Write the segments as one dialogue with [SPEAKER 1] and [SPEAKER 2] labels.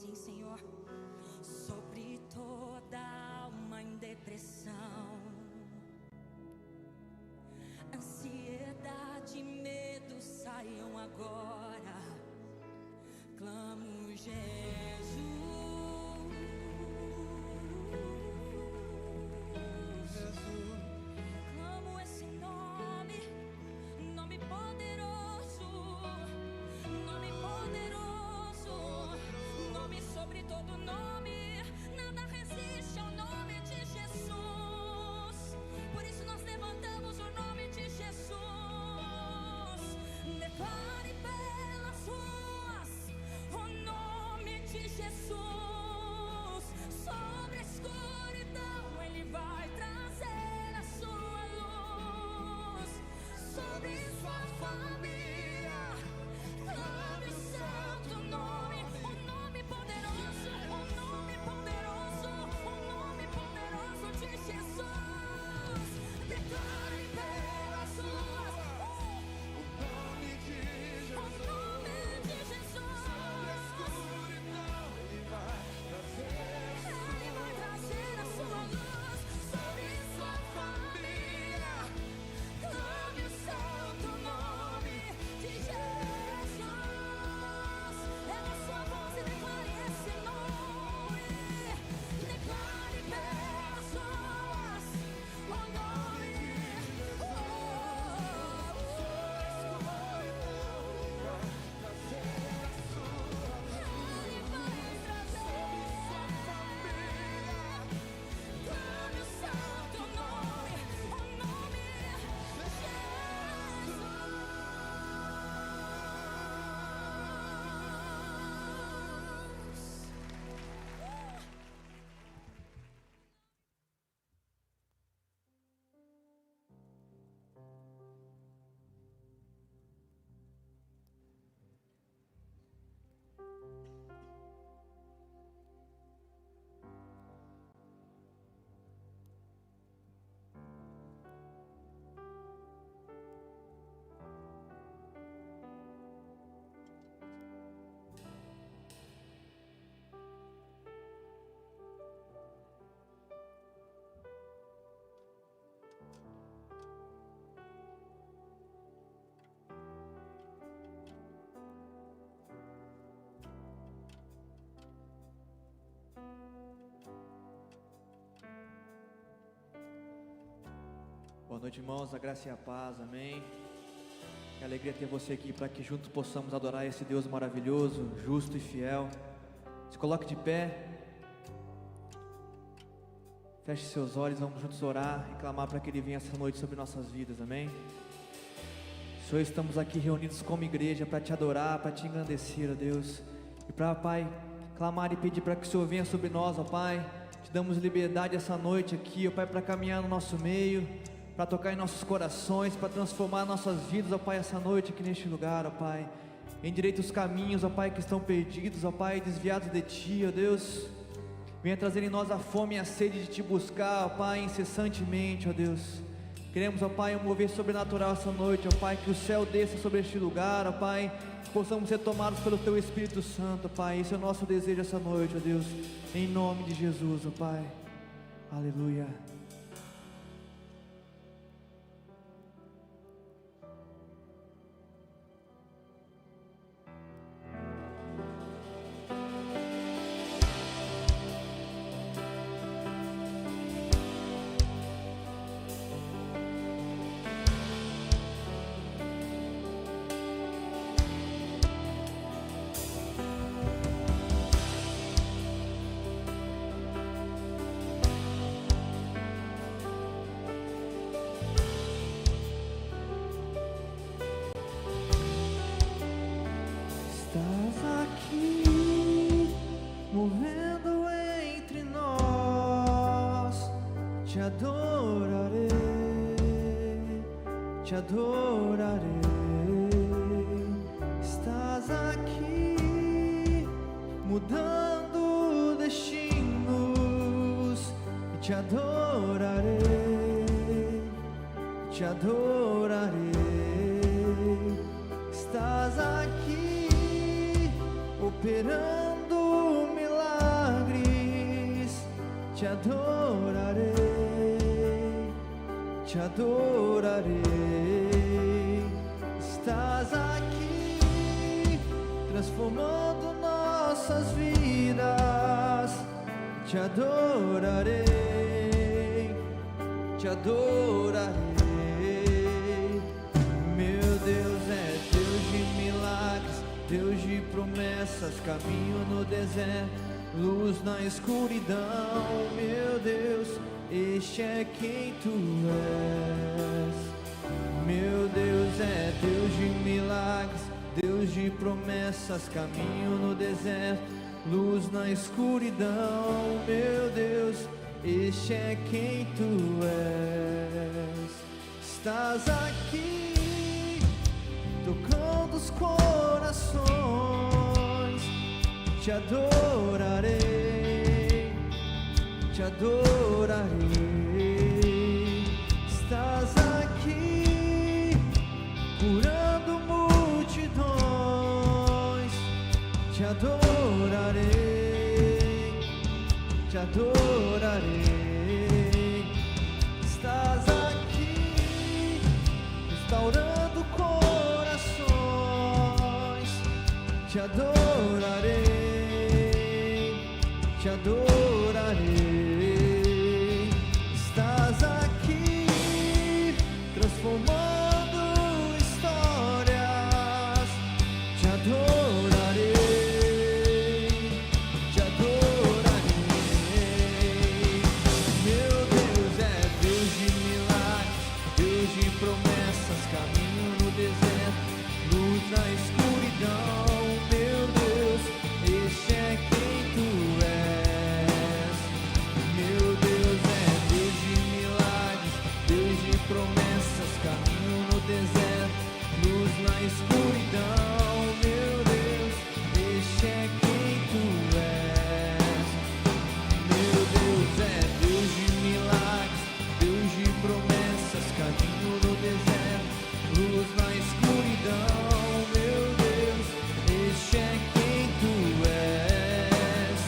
[SPEAKER 1] assim, Senhor, sobre toda alma em depressão, ansiedade e medo saiam agora. Clamo Jesus. Clamo esse nome, nome poderoso, nome poderoso, nome sobre todo nome. Nada resiste ao nome de Jesus. Por isso nós levantamos o nome de Jesus. Declare pelas ruas o nome de Jesus. Sobre a escuridão Ele vai trazer a sua luz. Sobre sua família, clame o santo nome, o nome poderoso, o nome poderoso, o nome poderoso de Jesus. Declare pelas ruas o nome de Jesus. O nome de Jesus. Sobre a escuridão Ele vai trazer a sua luz. Sobre sua família, clame o santo nome de Jesus. Eleva sua voz e declare esse nome. Declare pelas ruas o nome. Ele vai trazer clame o santo nome, o nome de Jesus.
[SPEAKER 2] Boa noite, irmãos, a graça e a paz, amém. Que alegria ter você aqui para que juntos possamos adorar esse Deus maravilhoso, justo e fiel. Se coloque de pé, feche seus olhos, vamos juntos orar e clamar para que Ele venha essa noite sobre nossas vidas, amém. Senhor, estamos aqui reunidos como igreja para te adorar, para te engrandecer, ó Deus, e para, Pai, clamar e pedir para que o Senhor venha sobre nós, ó Pai. Te damos liberdade essa noite aqui, ó Pai, para caminhar no nosso meio, para tocar em nossos corações, para transformar nossas vidas, ó Pai, essa noite aqui neste lugar, ó Pai. Endireita os caminhos, ó Pai, que estão perdidos, ó Pai, desviados de Ti, ó Deus. Venha trazer em nós a fome e a sede de Te buscar, ó Pai, incessantemente, ó Deus. Queremos, ó Pai, um mover sobrenatural essa noite, ó Pai, que o céu desça sobre este lugar, ó Pai, que possamos ser tomados pelo Teu Espírito Santo, ó Pai. Esse é o nosso desejo essa noite, ó Deus, em nome de Jesus, ó Pai. Aleluia.
[SPEAKER 3] Estás aqui, movendo entre nós. Te adorarei, te adorarei. Estás aqui, mudando destinos. Te adorarei, te adorarei. Estás aqui, operando te adorarei, te adorarei. Estás aqui, transformando nossas vidas. Te adorarei, te adorarei. Meu Deus é Deus de milagres, Deus de promessas, caminho no deserto, luz na escuridão. Meu Deus, este é quem tu és. Meu Deus é Deus de milagres, Deus de promessas, caminho no deserto, luz na escuridão. Meu Deus, este é quem tu és. Estás aqui, tocando os corações. Te adorarei, te adorarei. Estás aqui, curando multidões. Te adorarei, te adorarei. Estás aqui, restaurando corações. Te adorarei, te adorarei. Estás aqui, transformando histórias. Te adorarei, te adorarei. Meu Deus é Deus de milagres, Deus de promessas, caminho no deserto, luz na escuridão. Meu Deus, este é quem tu és. Meu Deus é Deus de milagres, Deus de promessas, caminho no deserto, luz na escuridão. Meu Deus, este é quem tu és. Meu Deus é Deus de milagres, Deus de promessas, caminho no deserto, luz na escuridão. Meu Deus, este é quem tu és.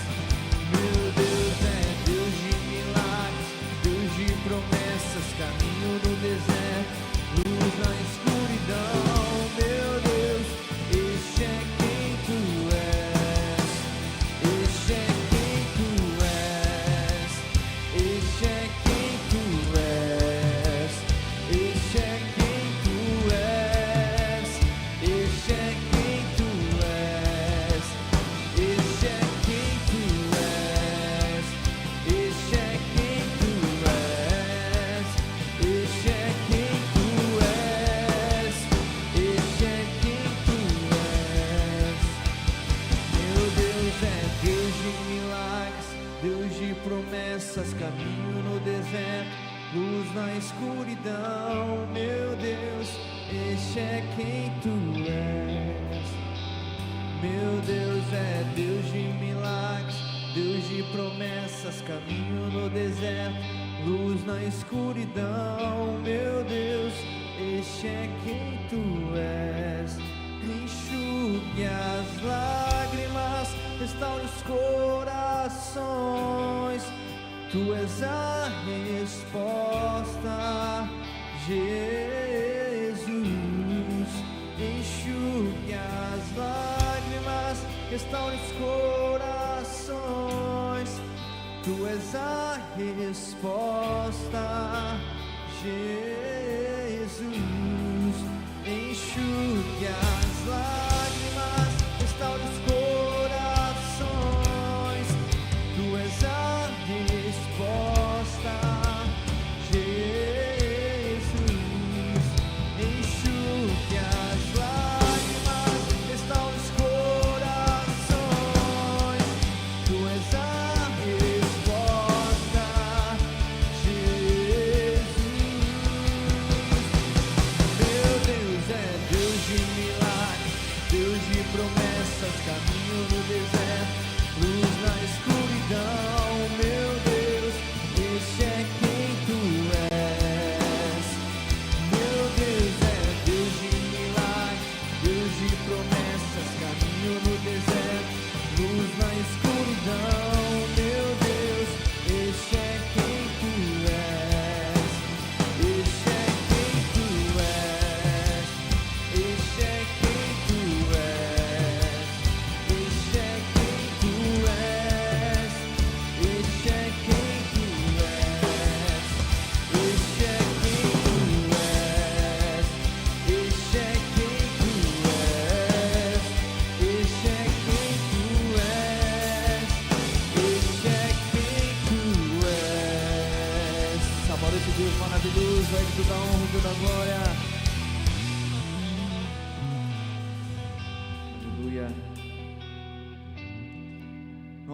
[SPEAKER 3] Meu Deus é Deus de milagres, Deus de promessas, caminho no deserto, luz na escuridão. Meu Deus, este é quem tu és. Este é quem tu és. Este é quem tu és. Este é quem tu és. Este é quem tu és. Este é quem tu és. Este é quem tu és. Este é quem tu és. Este é quem tu és. Meu Deus é Deus de milagres, Deus de promessas, caminho no deserto, luz na escuridão. Meu Deus, este é quem tu és. Meu Deus é Deus de milagres, Deus de promessas, caminho no deserto, luz na escuridão. Meu Deus, este é quem tu és. Enxugue as lágrimas, restaure os corações. Tu és a resposta, Jesus. Enxugue as lágrimas, restaure os corações. Tu és a resposta, Jesus. Enxugue as lágrimas, restaure os corações. Tu és a resposta, Jesus. Enxugue as lágrimas, restaure os corações. Tu és a resposta, Jesus. Meu Deus é Deus de milagres, Deus de promessas, caminho no deserto, luz na escuridão. Meu Deus, este é quem tu és. Meu Deus é Deus de milagres, Deus de promessas, caminho no deserto, luz na escuridão. Meu Deus, este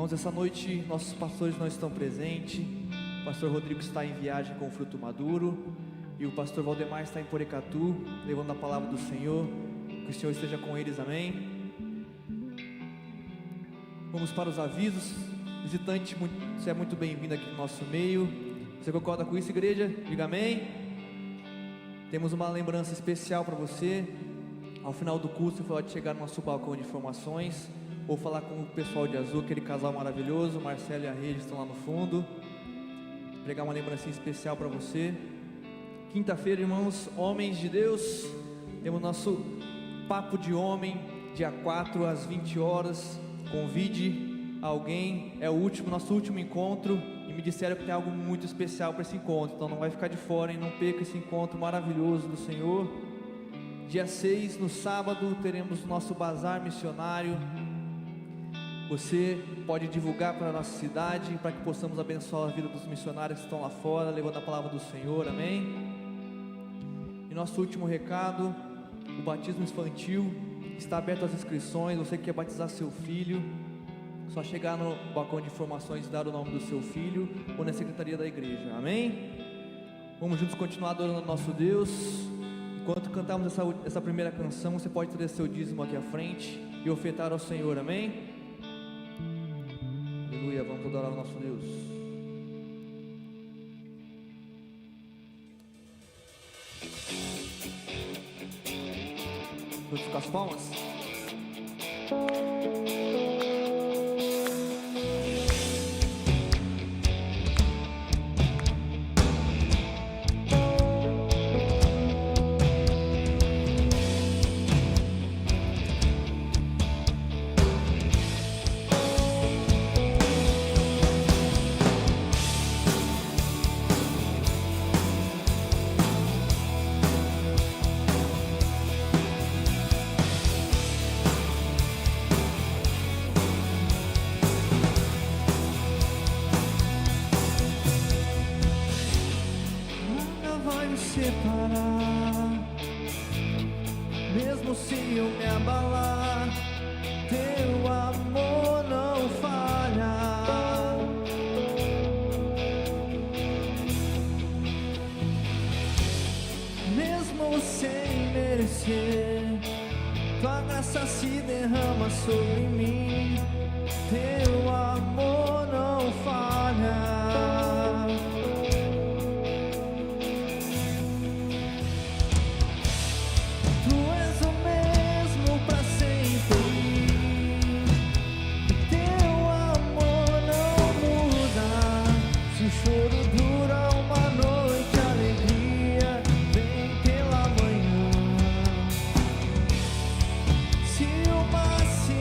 [SPEAKER 2] Irmãos, essa noite nossos pastores não estão presentes. O pastor Rodrigo está em viagem com o fruto maduro e o pastor Valdemar está em Porecatu, levando a palavra do Senhor. Que o Senhor esteja com eles, amém? Vamos para os avisos. Visitante, você é muito bem-vindo aqui no nosso meio. Você concorda com isso, igreja? Diga amém. Temos uma lembrança especial para você. Ao final do curso, você pode chegar no nosso balcão de informações ou falar com o pessoal de azul, aquele casal maravilhoso, o Marcelo e a Rede estão lá no fundo. Pregar uma lembrança especial para você. Quinta-feira, irmãos, homens de Deus, temos nosso Papo de Homem, dia 4 às 20 horas. Convide alguém, é nosso último encontro. E me disseram que tem algo muito especial para esse encontro, então não vai ficar de fora, hein? Não perca esse encontro maravilhoso do Senhor. Dia 6, no sábado, teremos o nosso bazar missionário. Você pode divulgar para a nossa cidade, para que possamos abençoar a vida dos missionários que estão lá fora, levando a palavra do Senhor, amém? E nosso último recado, o batismo infantil, está aberto as inscrições. Você que quer batizar seu filho, só chegar no balcão de informações e dar o nome do seu filho, ou na secretaria da igreja, amém? Vamos juntos continuar adorando o nosso Deus. Enquanto cantamos essa primeira canção, você pode trazer seu dízimo aqui à frente e ofertar ao Senhor, amém? Aleluia, vamos adorar o nosso Deus. Todos com as palmas. Separar, mesmo se eu me abalar, teu amor não falha. Mesmo sem merecer, tua graça se derrama sobre mim, teu amor não falha. Se o mar se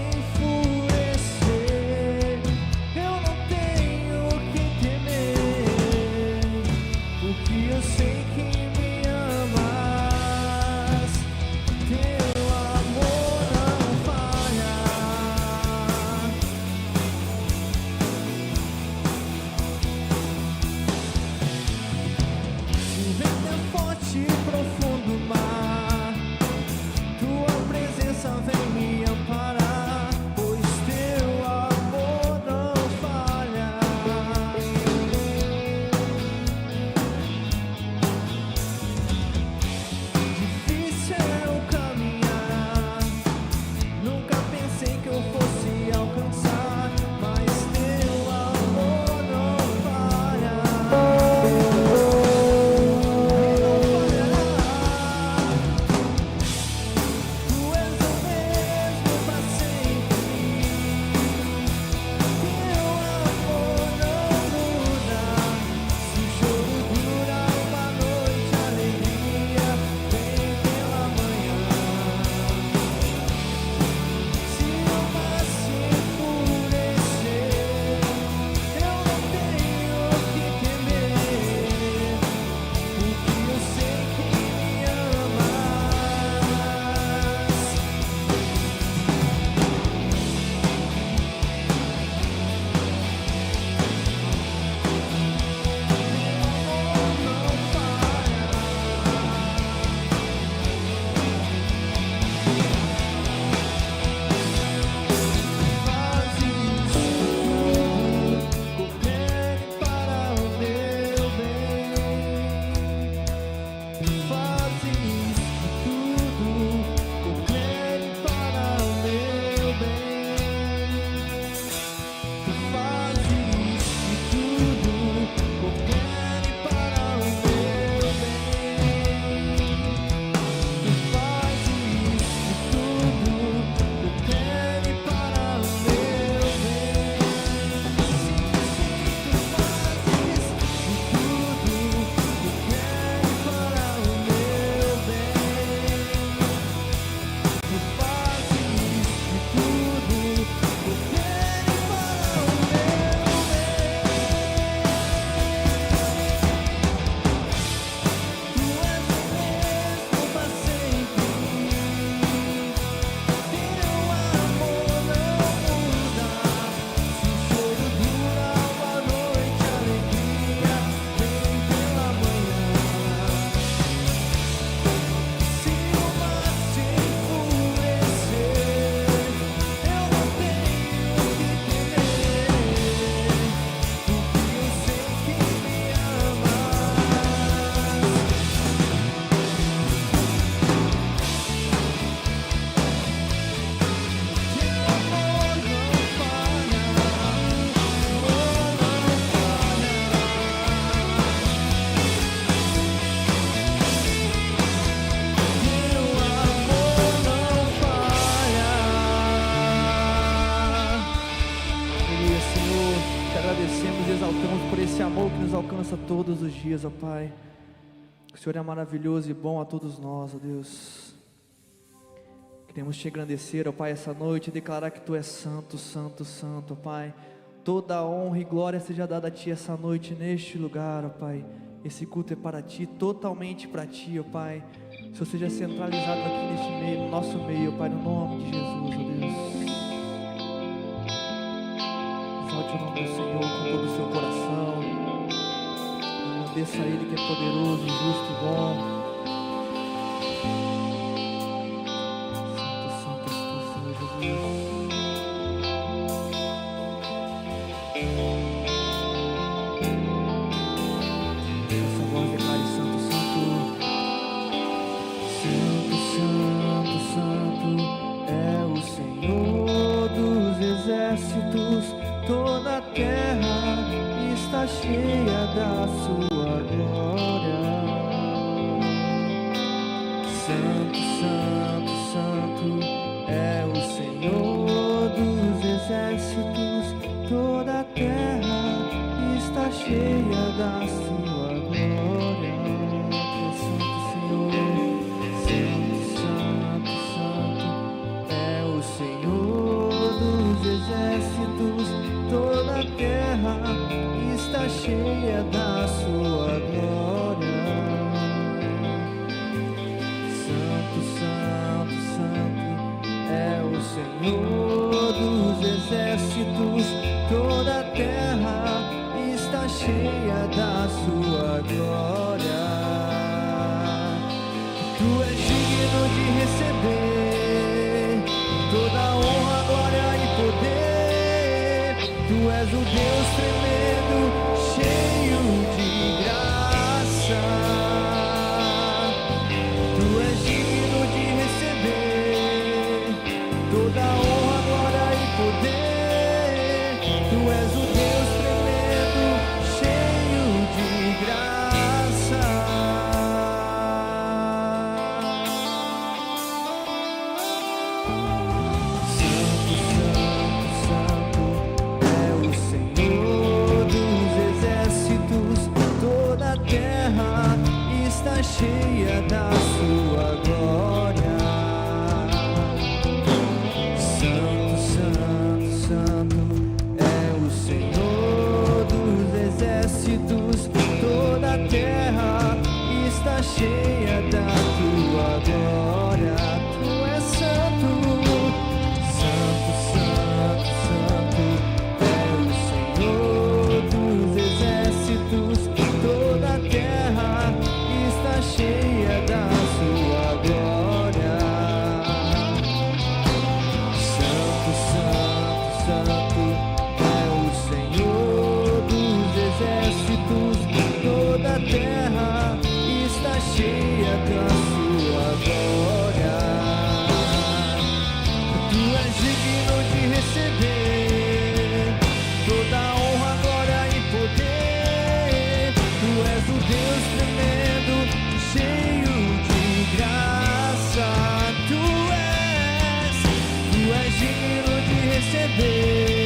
[SPEAKER 2] agradecemos e exaltamos por esse amor que nos alcança todos os dias, ó Pai. O Senhor é maravilhoso e bom a todos nós, ó Deus. Queremos te agradecer, ó Pai, essa noite e declarar que Tu és santo, santo, santo, ó Pai. Toda a honra e glória seja dada a Ti essa noite neste lugar, ó Pai. Esse culto é para Ti, totalmente para Ti, ó Pai. O Senhor seja centralizado aqui neste meio, no nosso meio, ó Pai, no nome de Jesus, ó Deus. Exalte o nome do Senhor com todo o seu coração. Agradeça a Ele que é poderoso, justo e bom. Santo, santo és Tu, Senhor Jesus. Essa voz declare santo, santo. Santo, santo, santo é o Senhor dos exércitos. Toda a terra está cheia da sua glória. Santo, santo, santo é o Senhor dos exércitos. Toda a terra está cheia da sua glória. Santo Senhor, santo, santo, santo é o Senhor dos exércitos. Toda a terra está cheia da sua glória. Santo, santo, santo é o Senhor dos exércitos. Toda a terra está cheia da sua glória. Tu és digno de receber toda a honra, glória e poder. Tu és o Deus tremendo, cheio de graça. Tu és digno de receber toda a honra, glória e poder. Tu és o Deus tremendo, cheio de graça. Santo, santo, santo é o Senhor dos exércitos. Toda a terra está cheia da sua glória. Santo, santo, santo é o Senhor dos exércitos. Toda a terra está cheia da tua glória. Tu és santo, santo, santo, santo é o Senhor dos exércitos. Toda a terra está cheia da sua glória. Santo, santo, santo é o Senhor dos exércitos. Toda a terra está cheia da sua glória. Tu és digno de receber toda a honra, glória e poder. Tu és o Deus tremendo, cheio de graça. Tu és digno de receber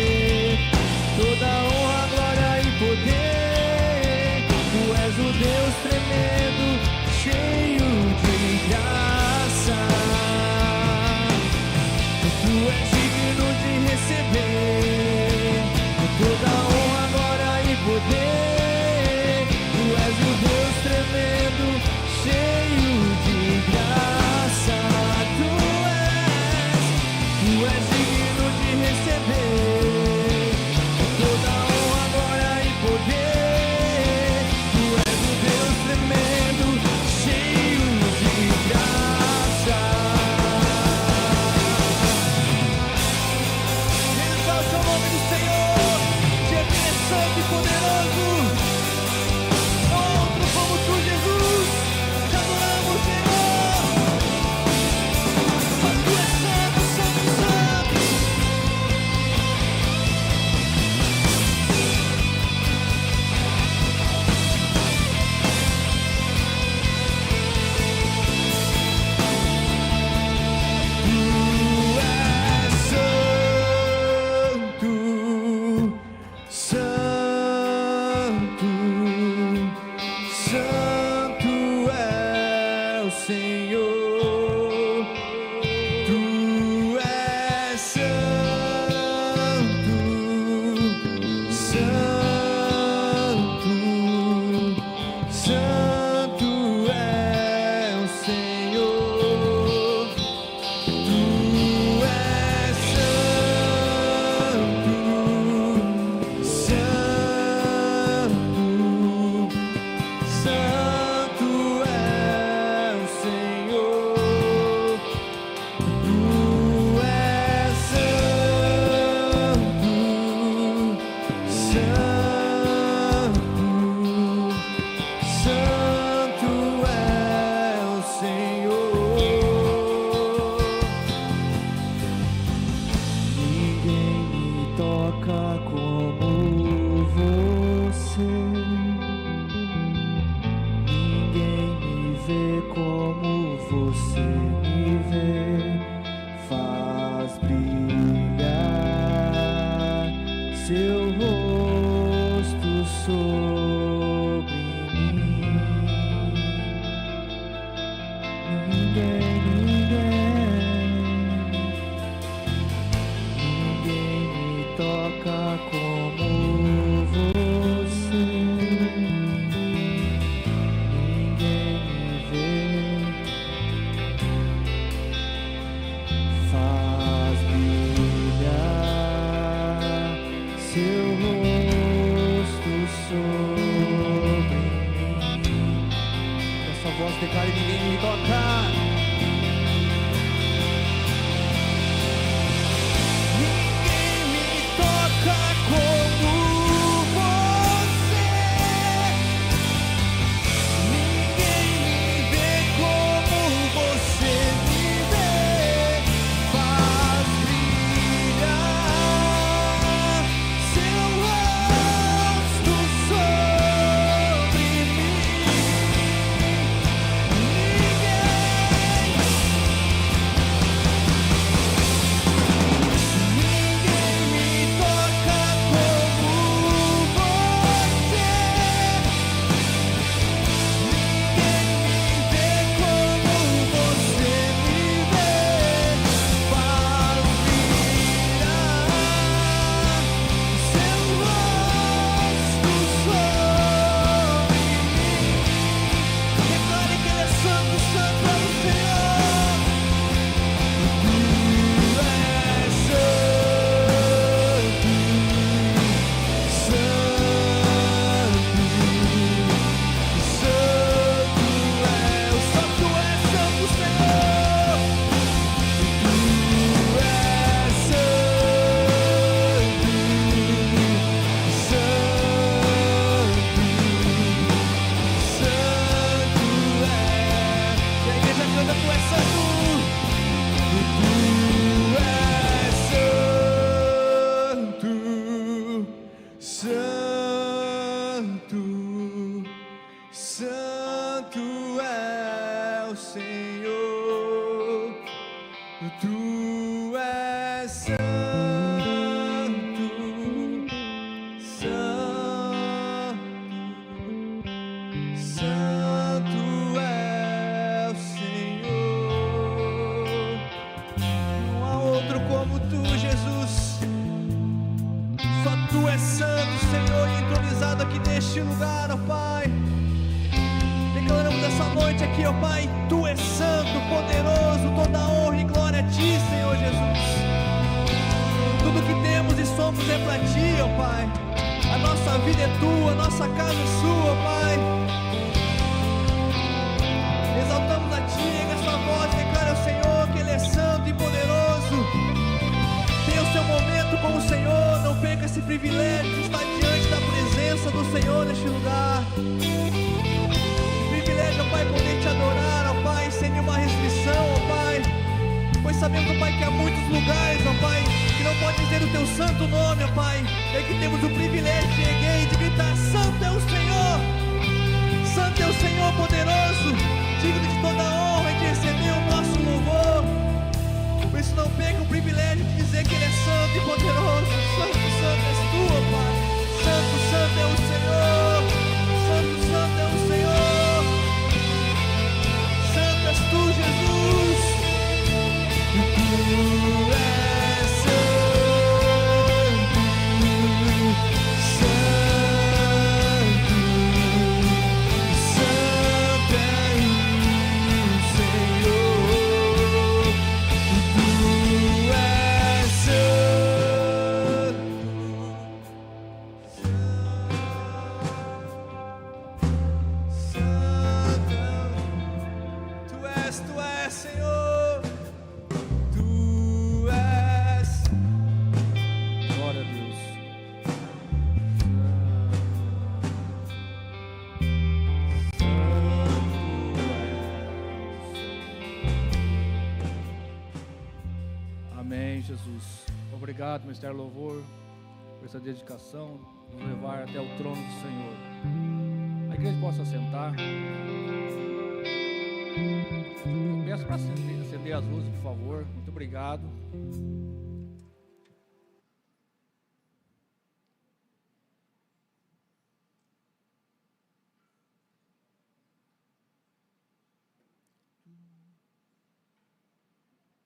[SPEAKER 3] toca como você. Ninguém me vê como você me vê. Faz brilhar seu rosto sobre mim. Ninguém me toca como você. Ninguém me vê. Faz brilhar seu rosto sobre mim.
[SPEAKER 2] Essa voz declara: ninguém me toca.
[SPEAKER 3] Ninguém me toca como você. Ninguém me vê como você me vê. Faz brilhar seu rosto sobre mim. Ninguém me toca como você. Ninguém me vê como você me vê. Faz brilhar seu rosto sobre mim. Declare que Ele é santo, santo é o Senhor. Tu és santo, santo é o só Tu és santo, Senhor. Tu és santo, santo é. E a igreja canta: Tu és santo. Tu és santo, santo, santo é o Senhor. Tu és santo, santo, santo é o Senhor. Não há outro como Tu, Jesus. Só Tu és santo, Senhor, e entronizado aqui neste lugar, ó Pai. Declaramos essa noite aqui, ó Pai: Tu és santo, poderoso, toda honra e glória a Ti, Senhor Jesus. Tudo que temos e somos é para Ti, ó Pai. A nossa vida é Tua, a nossa casa é Sua, ó Pai. Exaltamos a Ti em essa voz, declara ao Senhor que Ele é santo e poderoso. Tenha o seu momento com o Senhor, não perca esse privilégio de estar diante da presença do Senhor neste lugar. Privilégio, ó Pai, poder Te adorar, ó Pai, sem nenhuma restrição, ó Pai. Pois sabemos, ó Pai, que há muitos lugares, ó Pai, que não podem dizer o Teu santo nome, ó Pai. E aqui temos o privilégio de erguer e de gritar: Santo é o Senhor! Santo é o Senhor poderoso, digno de toda a honra e de receber o nosso louvor. Por isso não perca o privilégio de dizer que Ele é santo e poderoso. Santo, santo és Tu, ó Pai. Santo, santo é o Senhor. Santo, santo é o Senhor. Santo és Tu, Jesus. Tu és santo, santo, santo é o Senhor. Tu és santo, santo, Tu és, Senhor. Tu és. Glória a Deus.
[SPEAKER 4] Amém, Jesus. Obrigado, Ministério Louvor. por essa dedicação, nos levar até o trono do Senhor. A igreja possa sentar. Eu peço para acender as luzes, por favor. Muito obrigado.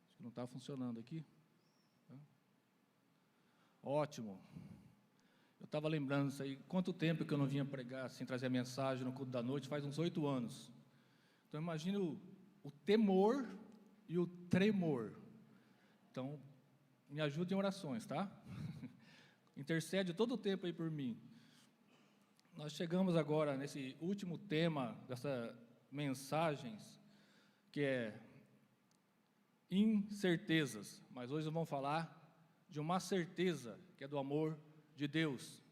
[SPEAKER 4] Acho que não está funcionando aqui. Ótimo. Eu estava lembrando isso aí. Quanto tempo que eu não vinha pregar, assim, trazer a mensagem no culto da noite? Faz uns 8 anos. Então, imagine o temor e o tremor. Então, me ajude em orações, tá? Intercede todo o tempo aí por mim. Nós chegamos agora nesse último tema dessas mensagens, que é incertezas. Mas hoje vamos falar de uma certeza, que é do amor de Deus.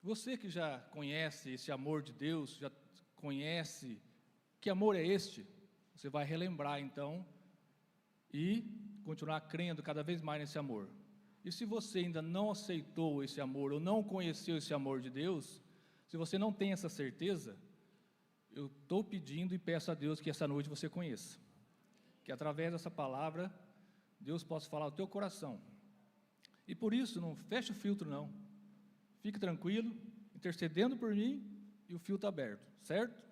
[SPEAKER 4] Você que já conhece esse amor de Deus, já conhece que amor é este, você vai relembrar então e continuar crendo cada vez mais nesse amor. E se você ainda não aceitou esse amor ou não conheceu esse amor de Deus, se você não tem essa certeza, eu estou pedindo e peço a Deus que essa noite você conheça, que através dessa palavra Deus possa falar ao teu coração. E por isso, não feche o filtro não, fique tranquilo, intercedendo por mim e o filtro aberto, certo?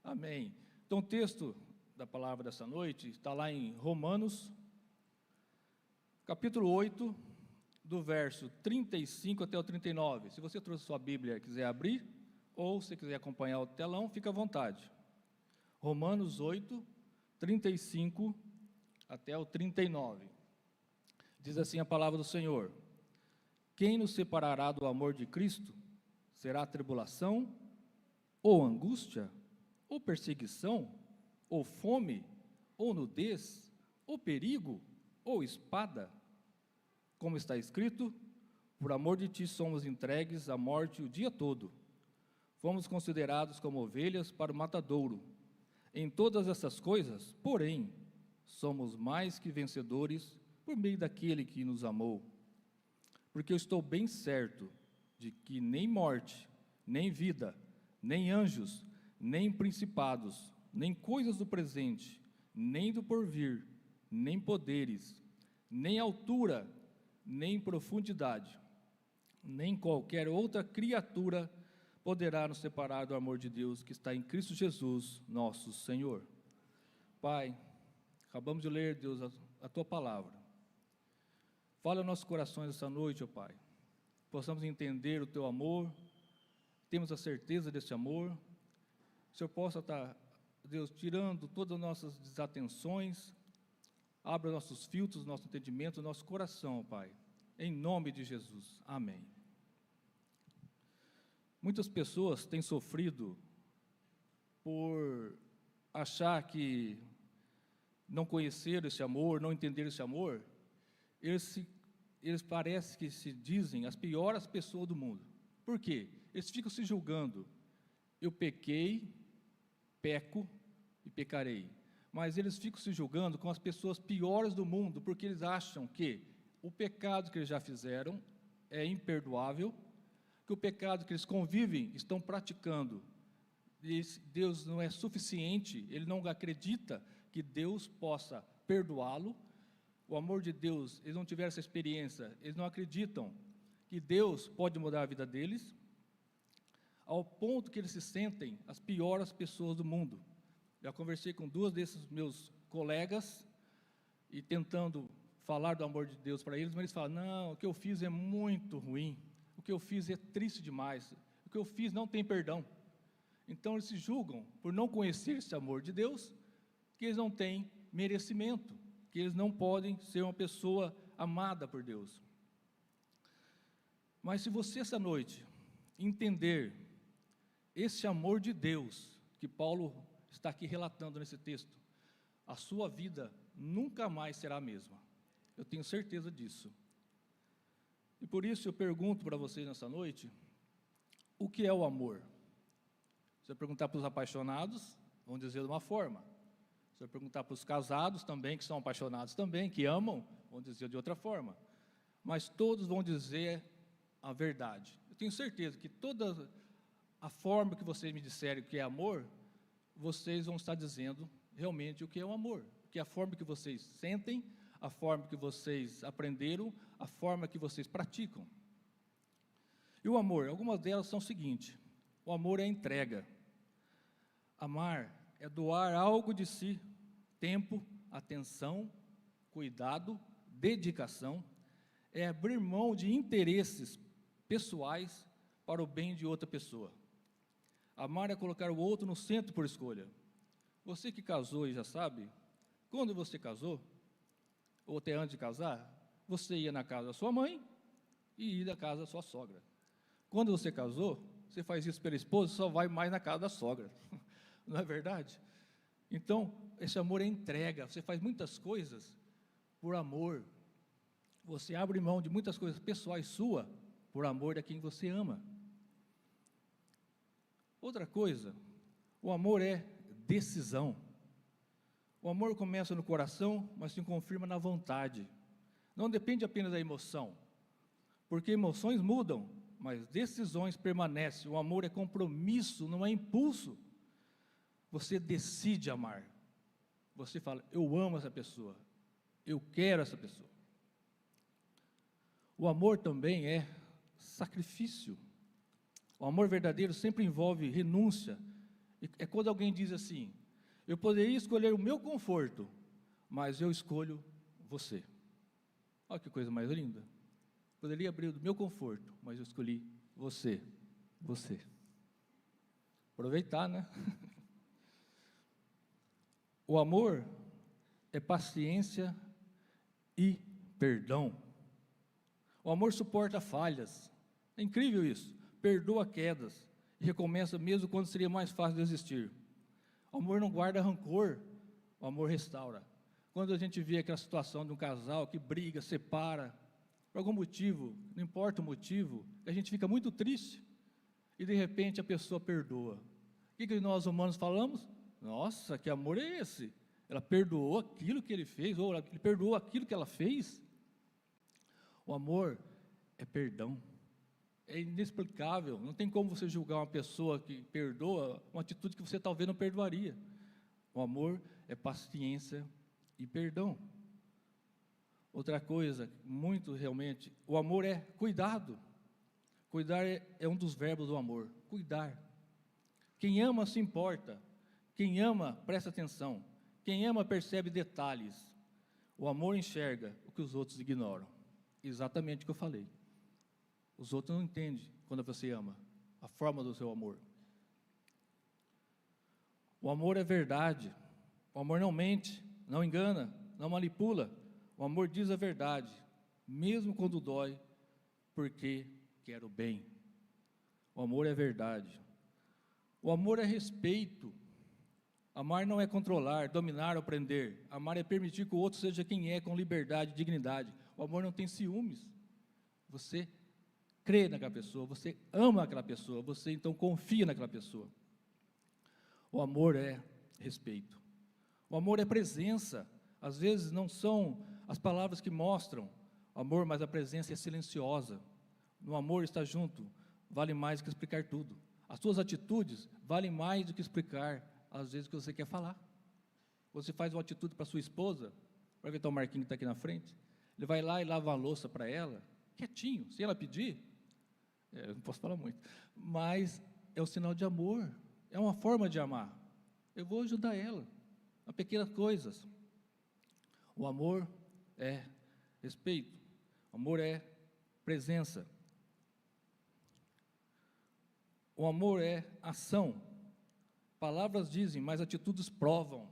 [SPEAKER 4] Amém. Então o texto da palavra dessa noite está lá em Romanos, capítulo 8, do verso 35 até o 39. Se você trouxe sua Bíblia e quiser abrir, ou se quiser acompanhar o telão, fica à vontade. Romanos 8, 35 até o 39. Diz assim a palavra do Senhor: quem nos separará do amor de Cristo? Será tribulação, ou angústia, ou perseguição, ou fome, ou nudez, ou perigo, ou espada? Como está escrito: por amor de ti somos entregues à morte o dia todo. Fomos considerados como ovelhas para o matadouro. Em todas essas coisas, porém, somos mais que vencedores por meio daquele que nos amou. Porque eu estou bem certo de que nem morte, nem vida, nem anjos, nem principados, nem coisas do presente, nem do porvir, nem poderes, nem altura, nem profundidade, nem qualquer outra criatura poderá nos separar do amor de Deus que está em Cristo Jesus, nosso Senhor. Pai, acabamos de ler, Deus, a Tua palavra. Fala aos nossos corações essa noite, ó Pai. Possamos entender o Teu amor, temos a certeza desse amor. O Senhor possa estar, Deus, tirando todas as nossas desatenções, abra nossos filtros, nosso entendimento, nosso coração, ó Pai. Em nome de Jesus. Amém. Muitas pessoas têm sofrido por achar que não conheceram esse amor, não entenderam esse amor. Eles parecem que se dizem as piores pessoas do mundo. Por quê? Eles ficam se julgando. Eu pequei, peco e pecarei. Mas eles ficam se julgando com as pessoas piores do mundo, porque eles acham que o pecado que eles já fizeram é imperdoável, que o pecado que eles convivem, estão praticando, Deus não é suficiente, ele não acredita que Deus possa perdoá-lo. O amor de Deus, eles não tiveram essa experiência, eles não acreditam que Deus pode mudar a vida deles, ao ponto que eles se sentem as piores pessoas do mundo. Já conversei com 2 desses meus colegas, e tentando falar do amor de Deus para eles, mas eles falam: não, o que eu fiz é muito ruim, o que eu fiz é triste demais, o que eu fiz não tem perdão. Então eles se julgam, por não conhecer esse amor de Deus, que eles não têm merecimento, que eles não podem ser uma pessoa amada por Deus. Mas se você essa noite entender esse amor de Deus, que Paulo está aqui relatando nesse texto, a sua vida nunca mais será a mesma. Eu tenho certeza disso. E por isso eu pergunto para vocês nessa noite, o que é o amor? Se eu perguntar para os apaixonados, vão dizer de uma forma. Se eu perguntar para os casados também, que são apaixonados também, que amam, vão dizer de outra forma. mas todos vão dizer a verdade. Eu tenho certeza que toda a forma que vocês me disserem que é amor, vocês vão estar dizendo realmente o que é o amor, que é a forma que vocês sentem, a forma que vocês aprenderam, a forma que vocês praticam. E o amor, algumas delas são o seguinte: o amor é entrega. Amar é doar algo de si, tempo, atenção, cuidado, dedicação, é abrir mão de interesses pessoais para o bem de outra pessoa. Amar é colocar o outro no centro por escolha. Você que casou e já sabe, quando você casou, ou até antes de casar, você ia na casa da sua mãe e ia na casa da sua sogra. Quando você casou, você faz isso pela esposa, só vai mais na casa da sogra. Não é verdade? Então, esse amor é entrega. Você faz muitas coisas por amor. Você abre mão de muitas coisas pessoais suas por amor de quem você ama. Outra coisa, o amor é decisão. O amor começa no coração, mas se confirma na vontade. Não depende apenas da emoção, porque emoções mudam, mas decisões permanecem. O amor é compromisso, não é impulso. Você decide amar. Você fala, eu amo essa pessoa, eu quero essa pessoa. O amor também é sacrifício. O amor verdadeiro sempre envolve renúncia. É quando alguém diz assim, eu poderia escolher o meu conforto, mas eu escolho você. Olha que coisa mais linda. Poderia abrir o meu conforto, mas eu escolhi você. Você. Aproveitar, né? O amor é paciência e perdão. O amor suporta falhas. É incrível isso. Perdoa quedas e recomeça mesmo quando seria mais fácil desistir. O amor não guarda rancor, o amor restaura. Quando a gente vê aquela situação de um casal que briga, separa, por algum motivo, não importa o motivo, a gente fica muito triste e de repente a pessoa perdoa. O que nós humanos falamos? Nossa, que amor é esse? Ela perdoou aquilo que ele fez, ou ele perdoou aquilo que ela fez. O amor é perdão. É inexplicável, não tem como você julgar uma pessoa que perdoa uma atitude que você talvez não perdoaria. O amor é paciência e perdão. Outra coisa, muito realmente, o amor é cuidado. Cuidar é um dos verbos do amor, cuidar. Quem ama se importa, quem ama presta atenção, quem ama percebe detalhes. O amor enxerga o que os outros ignoram. Exatamente o que eu falei. Os outros não entendem quando você ama, a forma do seu amor. O amor é verdade. O amor não mente, não engana, não manipula. O amor diz a verdade, mesmo quando dói, porque quer o bem. O amor é verdade. O amor é respeito. Amar não é controlar, dominar ou prender. Amar é permitir que o outro seja quem é, com liberdade e dignidade. O amor não tem ciúmes. Você crê naquela pessoa, você ama aquela pessoa, você então confia naquela pessoa. O amor é respeito. O amor é presença. Às vezes não são as palavras que mostram o amor, mas a presença é silenciosa. No amor, estar junto vale mais do que explicar tudo. As suas atitudes valem mais do que explicar, às vezes, o que você quer falar. Você faz uma atitude para sua esposa, para ver o Marquinhos que está aqui na frente, ele vai lá e lava a louça para ela, quietinho, sem ela pedir. Eu não posso falar muito, mas é um sinal de amor, é uma forma de amar. Eu vou ajudar ela, a pequenas coisas. O amor é respeito, o amor é presença. O amor é ação. Palavras dizem, mas atitudes provam.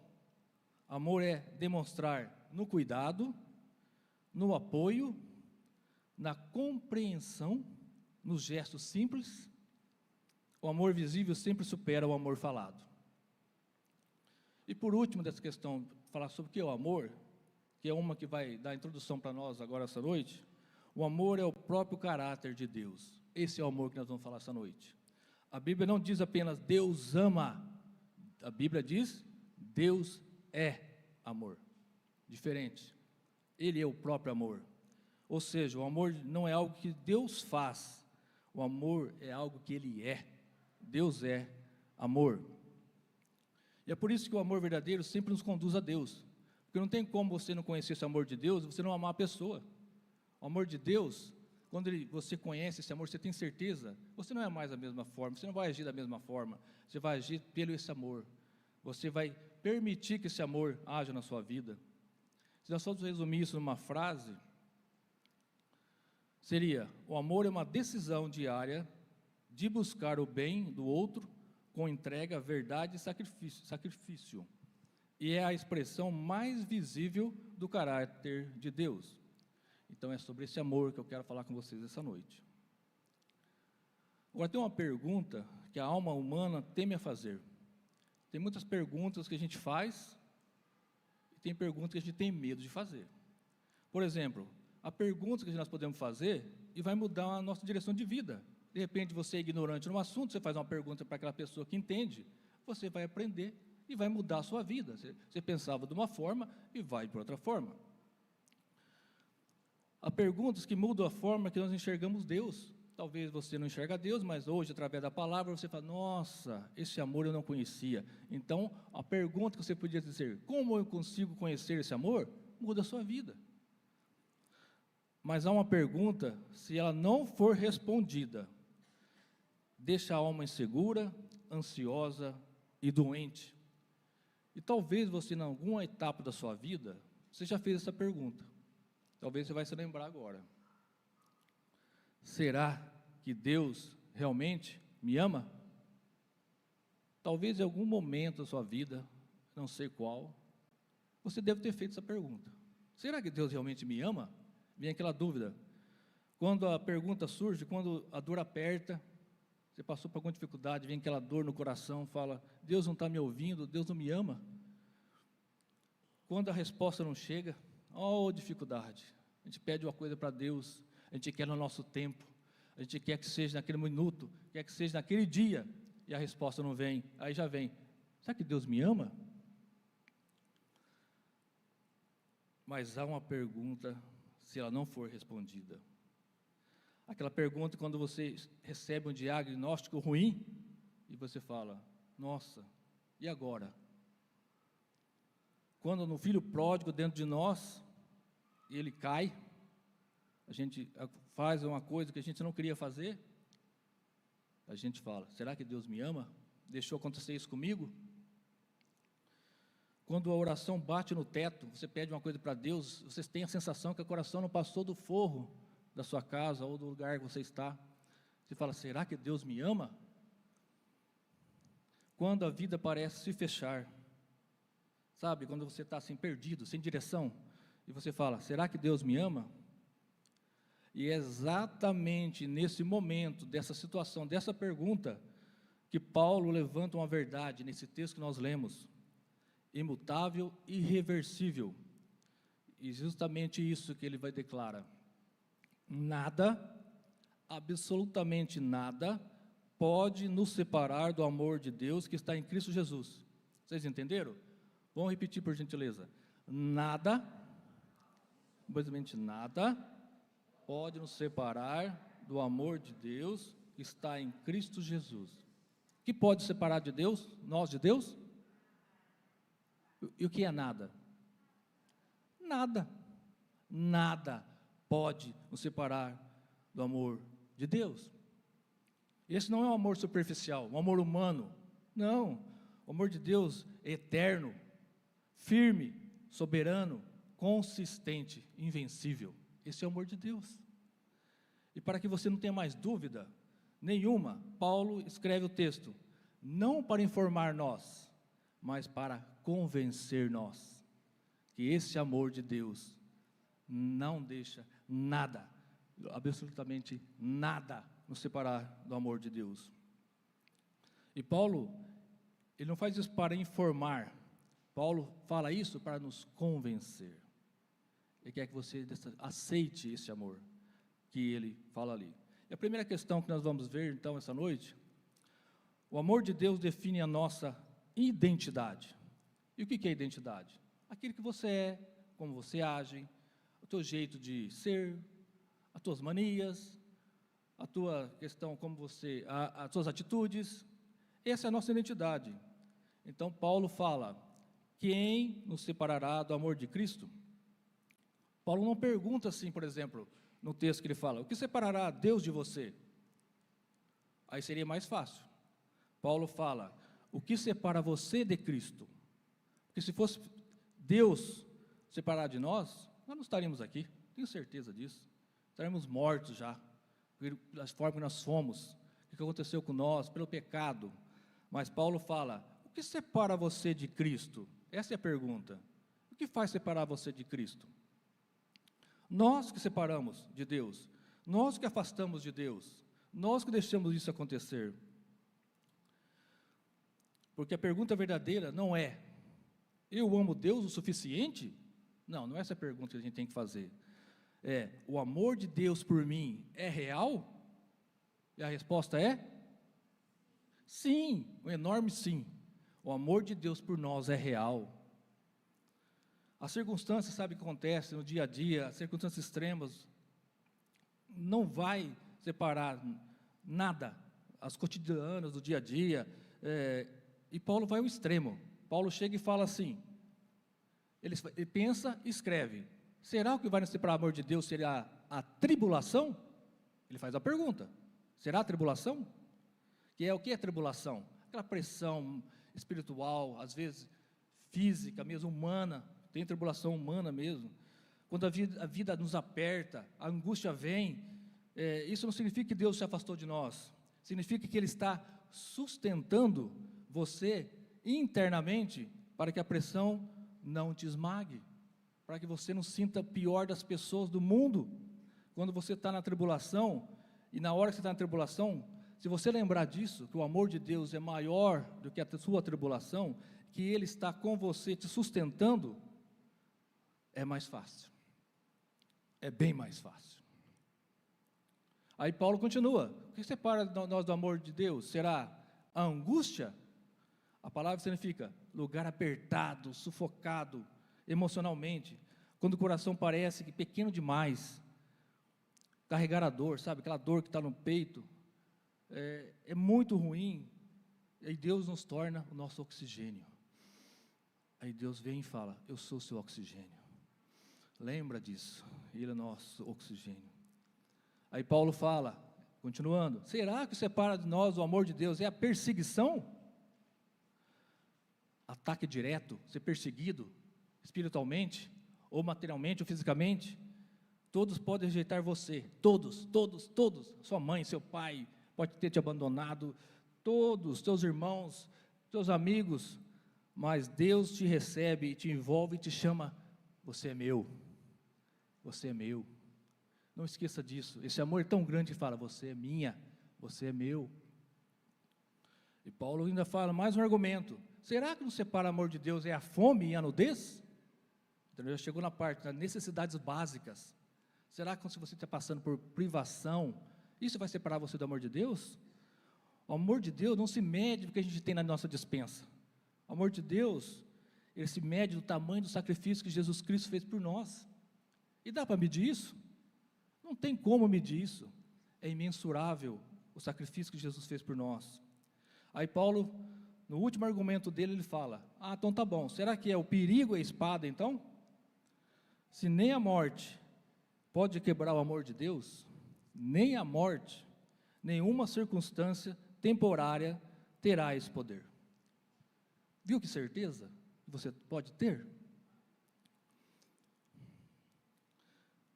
[SPEAKER 4] Amor é demonstrar no cuidado, no apoio, na compreensão, nos gestos simples. O amor visível sempre supera o amor falado. E por último dessa questão, falar sobre o que é o amor, que é uma que vai dar a introdução para nós agora essa noite. O amor é o próprio caráter de Deus. Esse é o amor que nós vamos falar essa noite. A Bíblia não diz apenas Deus ama. A Bíblia diz Deus é amor. Diferente. Ele é o próprio amor. Ou seja, o amor não é algo que Deus faz, o amor é algo que Ele é. Deus é amor. E é por isso que o amor verdadeiro sempre nos conduz a Deus. Porque não tem como você não conhecer esse amor de Deus, você não amar a pessoa. O amor de Deus, quando você conhece esse amor, você tem certeza, você não é mais da mesma forma, você não vai agir da mesma forma, você vai agir pelo esse amor. Você vai permitir que esse amor haja na sua vida. Se nós formos resumir isso numa frase, seria: o amor é uma decisão diária de buscar o bem do outro com entrega, verdade e sacrifício. E é a expressão mais visível do caráter de Deus. Então é sobre esse amor que eu quero falar com vocês essa noite. Agora tem uma pergunta que a alma humana teme a fazer. Tem muitas perguntas que a gente faz e tem perguntas que a gente tem medo de fazer. Por exemplo, há perguntas que nós podemos fazer e vai mudar a nossa direção de vida. De repente você é ignorante num assunto, você faz uma pergunta para aquela pessoa que entende, você vai aprender e vai mudar a sua vida. Você pensava de uma forma e vai para outra forma. Há perguntas que mudam a forma que nós enxergamos Deus. Talvez você não enxerga Deus, mas hoje, através da palavra, você fala: nossa, esse amor eu não conhecia. Então, a pergunta que você podia dizer: como eu consigo conhecer esse amor? Muda a sua vida. Mas há uma pergunta, se ela não for respondida, deixa a alma insegura, ansiosa e doente. E talvez você, em alguma etapa da sua vida, você já fez essa pergunta. Talvez você vai se lembrar agora. Será que Deus realmente me ama? Talvez em algum momento da sua vida, não sei qual, você deve ter feito essa pergunta. Será que Deus realmente me ama? Vem aquela dúvida. Quando a pergunta surge, quando a dor aperta, você passou por alguma dificuldade, vem aquela dor no coração, fala: Deus não está me ouvindo, Deus não me ama. Quando a resposta não chega, dificuldade. A gente pede uma coisa para Deus, a gente quer no nosso tempo, a gente quer que seja naquele minuto, quer que seja naquele dia, e a resposta não vem, aí já vem: será que Deus me ama? Mas há uma pergunta, se ela não for respondida. Aquela pergunta quando você recebe um diagnóstico ruim, e você fala: nossa, e agora? Quando no filho pródigo dentro de nós, ele cai, a gente faz uma coisa que a gente não queria fazer, a gente fala: será que Deus me ama? Deixou acontecer isso comigo? Quando a oração bate no teto, você pede uma coisa para Deus, você tem a sensação que o coração não passou do forro da sua casa ou do lugar que você está. Você fala: será que Deus me ama? Quando a vida parece se fechar, sabe, quando você está assim perdido, sem direção, e você fala: será que Deus me ama? E é exatamente nesse momento, dessa situação, dessa pergunta, que Paulo levanta uma verdade nesse texto que nós lemos: imutável e irreversível. E justamente isso que ele vai declarar: nada, absolutamente nada, pode nos separar do amor de Deus que está em Cristo Jesus. Vocês entenderam? Vamos repetir, por gentileza. Nada, absolutamente nada, pode nos separar do amor de Deus que está em Cristo Jesus. O que pode separar de Deus? Nós de Deus? E o que é nada? Nada. Nada pode nos separar do amor de Deus. Esse não é um amor superficial, um amor humano. Não. O amor de Deus é eterno, firme, soberano, consistente, invencível. Esse é o amor de Deus. E para que você não tenha mais dúvida nenhuma, Paulo escreve o texto: não para informar nós, mas para convencer nós que esse amor de Deus não deixa nada, absolutamente nada, nos separar do amor de Deus. E Paulo, ele não faz isso para informar, Paulo fala isso para nos convencer. Ele quer que você aceite esse amor que ele fala ali. E a primeira questão que nós vamos ver então essa noite: o amor de Deus define a nossa identidade. E o que é identidade? Aquilo que você é, como você age, o teu jeito de ser, as tuas manias, a tua questão, como você, as suas atitudes. Essa é a nossa identidade. Então, Paulo fala, quem nos separará do amor de Cristo? Paulo não pergunta assim, por exemplo, no texto que ele fala, o que separará Deus de você? Aí seria mais fácil. Paulo fala, o que separa você de Cristo? Porque se fosse Deus separar de nós não estaríamos aqui, tenho certeza disso. Estaremos mortos já, da forma que nós fomos, o que aconteceu com nós, pelo pecado. Mas Paulo fala, o que separa você de Cristo? Essa é a pergunta. O que faz separar você de Cristo? Nós que separamos de Deus, nós que afastamos de Deus, nós que deixamos isso acontecer. Porque a pergunta verdadeira não é, eu amo Deus o suficiente? Não, não é essa a pergunta que a gente tem que fazer. É, o amor de Deus por mim é real? E a resposta é? Sim, um enorme sim. O amor de Deus por nós é real. As circunstâncias, sabe, que acontecem no dia a dia, as circunstâncias extremas, não vai separar nada, as cotidianas do dia a dia, e Paulo vai ao extremo. Paulo chega e fala assim, ele pensa e escreve, será o que vai nos separar do amor de Deus seria a tribulação? Ele faz a pergunta, será a tribulação? Que é o que é tribulação? Aquela pressão espiritual, às vezes física mesmo, humana, tem tribulação humana mesmo, quando a vida nos aperta, a angústia vem, isso não significa que Deus se afastou de nós, significa que Ele está sustentando você internamente, para que a pressão não te esmague, para que você não sinta o pior das pessoas do mundo, quando você está na tribulação, e na hora que você está na tribulação, se você lembrar disso, que o amor de Deus é maior do que a sua tribulação, que Ele está com você, te sustentando, é mais fácil, é bem mais fácil. Aí Paulo continua, o que separa nós do amor de Deus? Será a angústia? A palavra significa lugar apertado, sufocado, emocionalmente, quando o coração parece que pequeno demais, carregar a dor, sabe, aquela dor que está no peito, é muito ruim, e Deus nos torna o nosso oxigênio. Aí Deus vem e fala, eu sou o seu oxigênio. Lembra disso, Ele é nosso oxigênio. Aí Paulo fala, continuando, será que separa de nós o amor de Deus é a perseguição? Ataque direto, ser perseguido espiritualmente, ou materialmente, ou fisicamente, todos podem rejeitar você, todos, sua mãe, seu pai, pode ter te abandonado, todos, teus irmãos, teus amigos, mas Deus te recebe, e te envolve e te chama, você é meu, você é meu, não esqueça disso, esse amor é tão grande que fala, você é minha, você é meu. E Paulo ainda fala mais um argumento, será que nos separa o amor de Deus é a fome e a nudez? Então já chegou na parte das necessidades básicas, será que se você está passando por privação, isso vai separar você do amor de Deus? O amor de Deus não se mede do que a gente tem na nossa despensa, o amor de Deus, ele se mede do tamanho do sacrifício que Jesus Cristo fez por nós, e dá para medir isso? Não tem como medir isso, é imensurável o sacrifício que Jesus fez por nós. Aí Paulo, no último argumento dele, ele fala, então tá bom, será que é o perigo e a espada então? Se nem a morte pode quebrar o amor de Deus, nem a morte, nenhuma circunstância temporária terá esse poder. Viu que certeza você pode ter?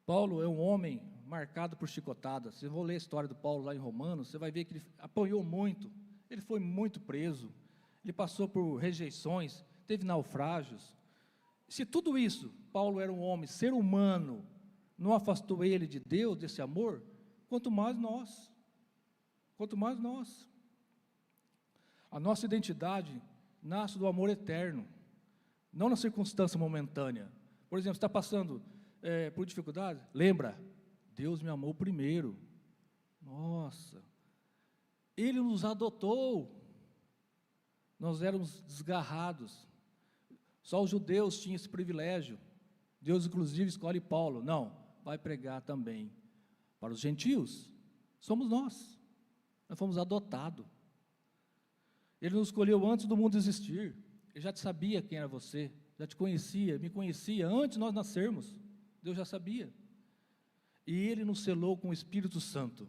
[SPEAKER 4] Paulo é um homem marcado por chicotadas. Se eu ler a história do Paulo lá em Romanos, você vai ver que ele apanhou muito, ele foi muito preso, ele passou por rejeições, teve naufrágios. Se tudo isso, Paulo era um homem, ser humano, não afastou ele de Deus, desse amor, quanto mais nós. A nossa identidade nasce do amor eterno, não na circunstância momentânea. Por exemplo, você está passando por dificuldade, lembra, Deus me amou primeiro, nossa, Ele nos adotou, nós éramos desgarrados, só os judeus tinham esse privilégio, Deus inclusive escolhe Paulo, não, vai pregar também Para os gentios, somos nós. Nós fomos adotados. Ele nos escolheu antes do mundo existir. Ele já te sabia quem era você, já te conhecia, me conhecia antes de nós nascermos. Deus já sabia. E Ele nos selou com o Espírito Santo.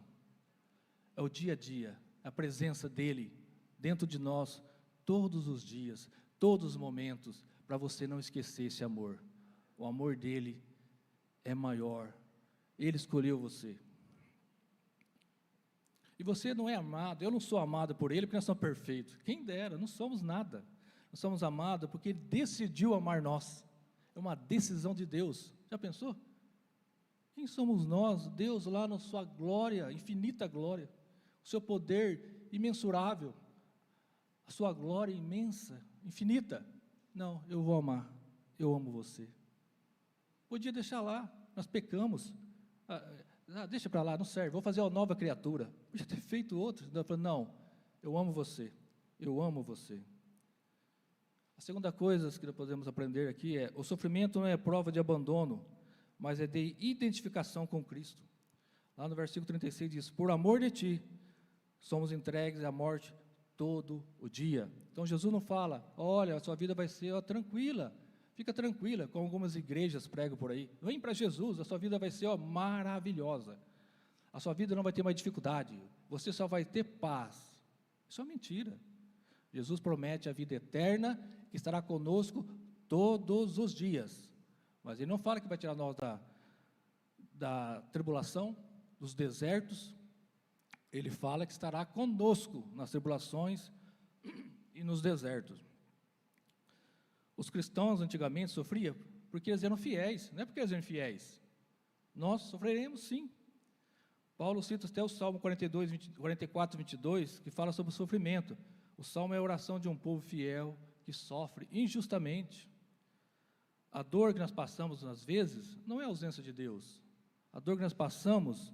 [SPEAKER 4] É o dia a dia, a presença dEle dentro de nós, todos os dias, todos os momentos, para você não esquecer esse amor. O amor dEle é maior. Ele escolheu você. E você não é amado, eu não sou amado por Ele porque nós somos perfeitos. Quem dera, não somos nada. Nós somos amados porque Ele decidiu amar nós. É uma decisão de Deus. Já pensou? Quem somos nós? Deus lá na sua glória, infinita glória, o seu poder imensurável, a sua glória imensa, infinita. Não, eu vou amar, eu amo você. Podia deixar lá, nós pecamos. Deixa para lá, não serve, vou fazer uma nova criatura. Podia ter feito outro. Não, eu amo você, eu amo você. A segunda coisa que nós podemos aprender aqui é: o sofrimento não é prova de abandono, mas é de identificação com Cristo. Lá no versículo 36 diz: por amor de ti, somos entregues à morte todo o dia. Então Jesus não fala: olha, a sua vida vai ser tranquila, fica tranquila, como algumas igrejas pregam por aí. Vem para Jesus, a sua vida vai ser maravilhosa. A sua vida não vai ter mais dificuldade, você só vai ter paz. Isso é mentira. Jesus promete a vida eterna, que estará conosco todos os dias. Mas Ele não fala que vai tirar nós da tribulação, dos desertos. Ele fala que estará conosco nas tribulações e nos desertos. Os cristãos antigamente sofriam porque eles eram fiéis, não é porque eles eram infiéis. Nós sofreremos sim. Paulo cita até o Salmo 44, 22, que fala sobre o sofrimento. O Salmo é a oração de um povo fiel que sofre injustamente. A dor que nós passamos, às vezes, não é a ausência de Deus. A dor que nós passamos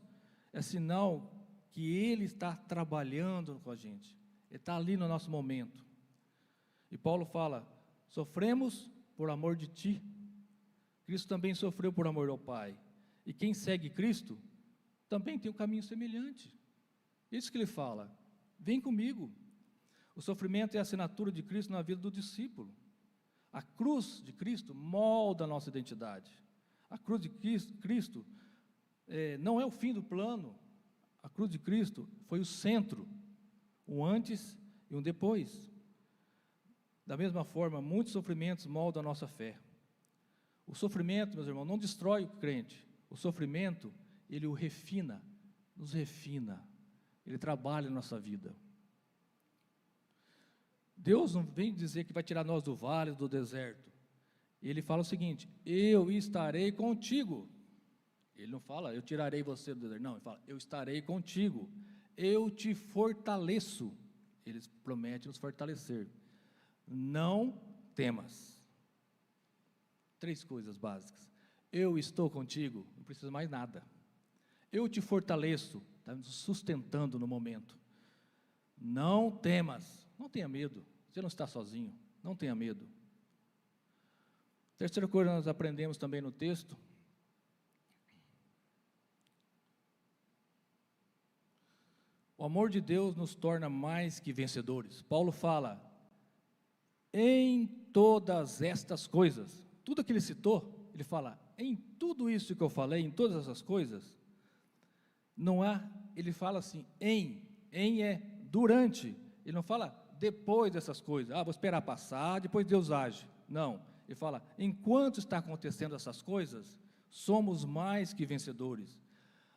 [SPEAKER 4] é sinal que Ele está trabalhando com a gente. Ele está ali no nosso momento. E Paulo fala: sofremos por amor de ti. Cristo também sofreu por amor ao Pai. E quem segue Cristo também tem um caminho semelhante. Isso que ele fala: vem comigo. O sofrimento é a assinatura de Cristo na vida do discípulo. A cruz de Cristo molda a nossa identidade. A cruz de Cristo não é o fim do plano. A cruz de Cristo foi o centro, um antes e um depois. Da mesma forma, muitos sofrimentos moldam a nossa fé. O sofrimento, meus irmãos, não destrói o crente. O sofrimento, ele o refina, nos refina. Ele trabalha na nossa vida. Deus não vem dizer que vai tirar nós do vale, do deserto. Ele fala o seguinte: eu estarei contigo. Ele não fala: eu tirarei você do deserto. Não, ele fala: eu estarei contigo. Eu te fortaleço. Ele promete nos fortalecer. Não temas. 3 coisas básicas. Eu estou contigo, não precisa mais nada. Eu te fortaleço, está nos sustentando no momento. Não temas, não tenha medo, você não está sozinho, não tenha medo. Terceira coisa que nós aprendemos também no texto, o amor de Deus nos torna mais que vencedores. Paulo fala: em todas estas coisas, tudo que ele citou, ele fala: em tudo isso que eu falei, em todas essas coisas, não há, ele fala assim, em é durante, ele não fala depois dessas coisas, vou esperar passar, depois Deus age. Não, ele fala: enquanto está acontecendo essas coisas, somos mais que vencedores.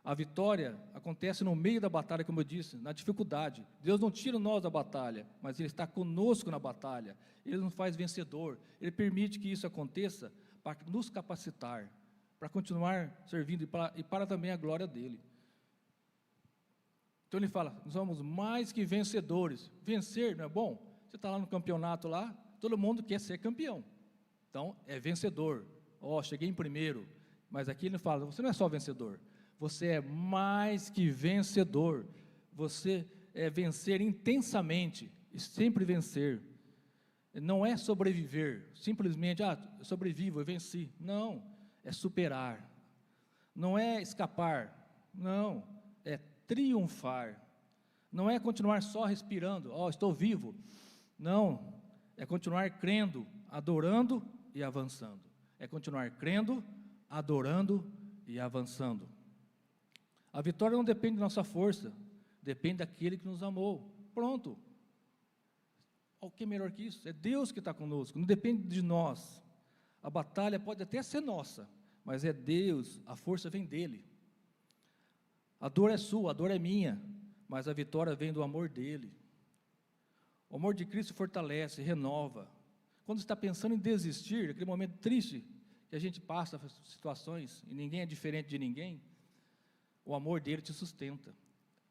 [SPEAKER 4] A vitória acontece no meio da batalha, como eu disse, na dificuldade. Deus não tira nós da batalha, mas Ele está conosco na batalha. Ele nos faz vencedor. Ele permite que isso aconteça para nos capacitar, para continuar servindo e para também a glória dEle. Então Ele fala: nós somos mais que vencedores. Vencer não é bom? Você está lá no campeonato lá, todo mundo quer ser campeão. Então é vencedor. Cheguei em primeiro. Mas aqui Ele fala: você não é só vencedor. Você é mais que vencedor. Você é vencer intensamente e sempre vencer. Não é sobreviver, simplesmente, eu sobrevivo, eu venci. Não, é superar. Não é escapar, Não, é triunfar. Não é continuar só respirando, estou vivo. Não, é continuar crendo, adorando e avançando. É continuar crendo, adorando e avançando. A vitória não depende da nossa força, depende daquele que nos amou. Pronto. O que é melhor que isso? É Deus que está conosco, não depende de nós. A batalha pode até ser nossa, mas é Deus, a força vem dEle. A dor é sua, a dor é minha, mas a vitória vem do amor dEle. O amor de Cristo fortalece, renova. Quando você está pensando em desistir, aquele momento triste que a gente passa situações e ninguém é diferente de ninguém, o amor dele te sustenta.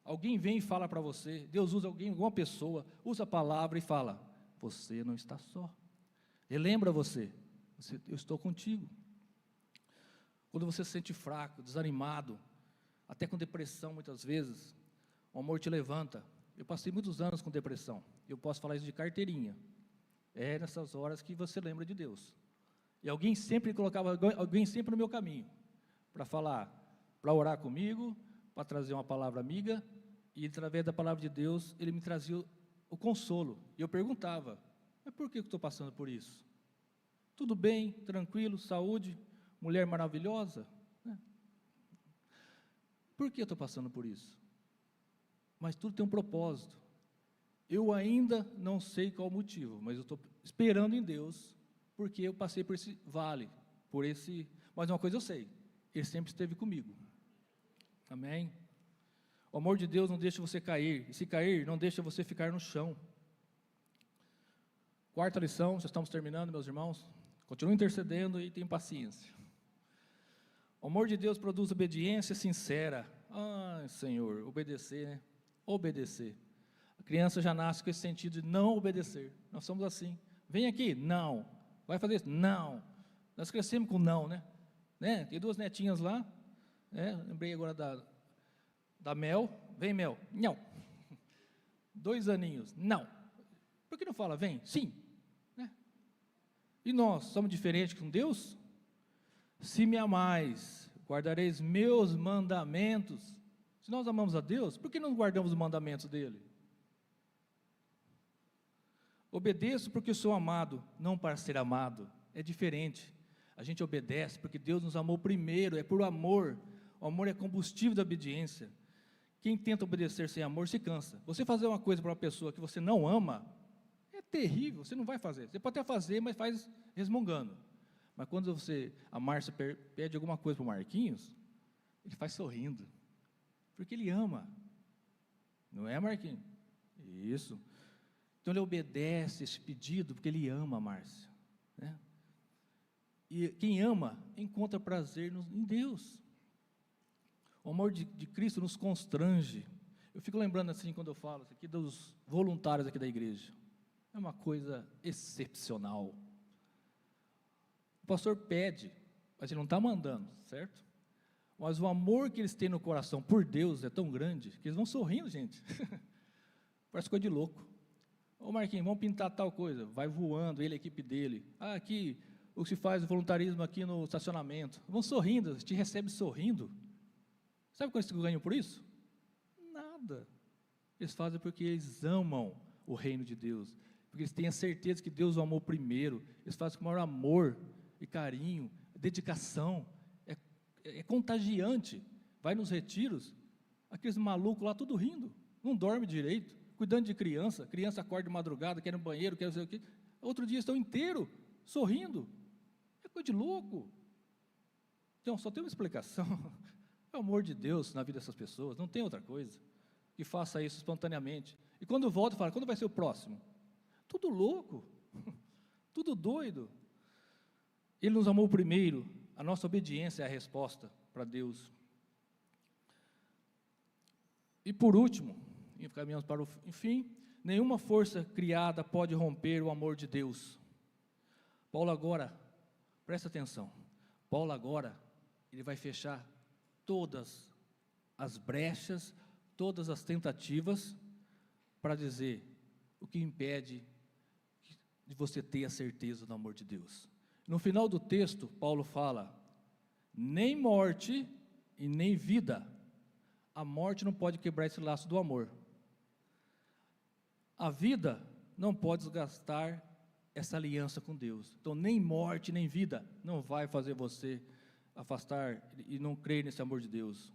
[SPEAKER 4] Alguém vem e fala para você, Deus usa alguma pessoa, usa a palavra e fala, você não está só. Ele lembra você, eu estou contigo. Quando você se sente fraco, desanimado, até com depressão muitas vezes, o amor te levanta. Eu passei muitos anos com depressão, eu posso falar isso de carteirinha. É nessas horas que você lembra de Deus. E alguém sempre no meu caminho, para falar, para orar comigo, para trazer uma palavra amiga, e através da palavra de Deus, ele me trazia o consolo. E eu perguntava, mas por que eu estou passando por isso? Tudo bem, tranquilo, saúde, mulher maravilhosa, né? Por que eu estou passando por isso? Mas tudo tem um propósito. Eu ainda não sei qual o motivo, mas eu estou esperando em Deus, porque eu passei por esse vale, mas uma coisa eu sei, Ele sempre esteve comigo. Amém? O amor de Deus não deixa você cair, e se cair, não deixa você ficar no chão. Quarta lição, já estamos terminando, meus irmãos. Continue intercedendo e tenha paciência. O amor de Deus produz obediência sincera. Senhor, obedecer, né? Obedecer. A criança já nasce com esse sentido de não obedecer. Nós somos assim. Vem aqui, não. Vai fazer isso? Não. Nós crescemos com não, né? Tem 2 netinhas lá. Lembrei agora da Mel. Vem, Mel. Não. 2 aninhos. Não. Por que não fala, vem? Sim. E nós somos diferentes com Deus? Se me amais, guardareis meus mandamentos. Se nós amamos a Deus, por que não guardamos os mandamentos dEle? Obedeço porque sou amado, não para ser amado. É diferente. A gente obedece porque Deus nos amou primeiro, é por amor. O amor é combustível da obediência. Quem tenta obedecer sem amor se cansa. Você fazer uma coisa para uma pessoa que você não ama, é terrível, você não vai fazer. Você pode até fazer, mas faz resmungando. Mas quando a Márcia pede alguma coisa para o Marquinhos, ele faz sorrindo, porque ele ama. Não é, Marquinhos? Isso. Então ele obedece esse pedido, porque ele ama a Márcia, né? E quem ama, encontra prazer em Deus. O amor de Cristo nos constrange. Eu fico lembrando assim, quando eu falo aqui dos voluntários aqui da igreja. É uma coisa excepcional. O pastor pede, mas ele não está mandando, certo? Mas o amor que eles têm no coração por Deus é tão grande, que eles vão sorrindo, gente. Parece coisa de louco. Ô Marquinhos, vamos pintar tal coisa. Vai voando, ele, a equipe dele. Aqui, o que se faz o voluntarismo aqui no estacionamento. Vão sorrindo, te recebe sorrindo. Sabe quanto eles ganham por isso? Nada. Eles fazem porque eles amam o reino de Deus. Porque eles têm a certeza que Deus o amou primeiro. Eles fazem com o maior amor e carinho, dedicação. É contagiante. Vai nos retiros, aqueles malucos lá tudo rindo. Não dorme direito. Cuidando de criança acorda de madrugada, quer ir no banheiro, quer não sei o quê. Outro dia estão inteiro sorrindo. É coisa de louco. Então, só tem uma explicação. É o amor de Deus na vida dessas pessoas, não tem outra coisa que faça isso espontaneamente. E quando volta, fala, quando vai ser o próximo? Tudo louco, tudo doido. Ele nos amou primeiro, a nossa obediência é a resposta para Deus. E por último, caminhamos para o fim, nenhuma força criada pode romper o amor de Deus. Paulo agora, presta atenção, Paulo agora, ele vai fechar todas as brechas, todas as tentativas, para dizer o que impede de você ter a certeza do amor de Deus. No final do texto, Paulo fala, nem morte e nem vida, A morte não pode quebrar esse laço do amor. A vida não pode desgastar essa aliança com Deus. Então, nem morte, nem vida não vai fazer você afastar e não crer nesse amor de Deus.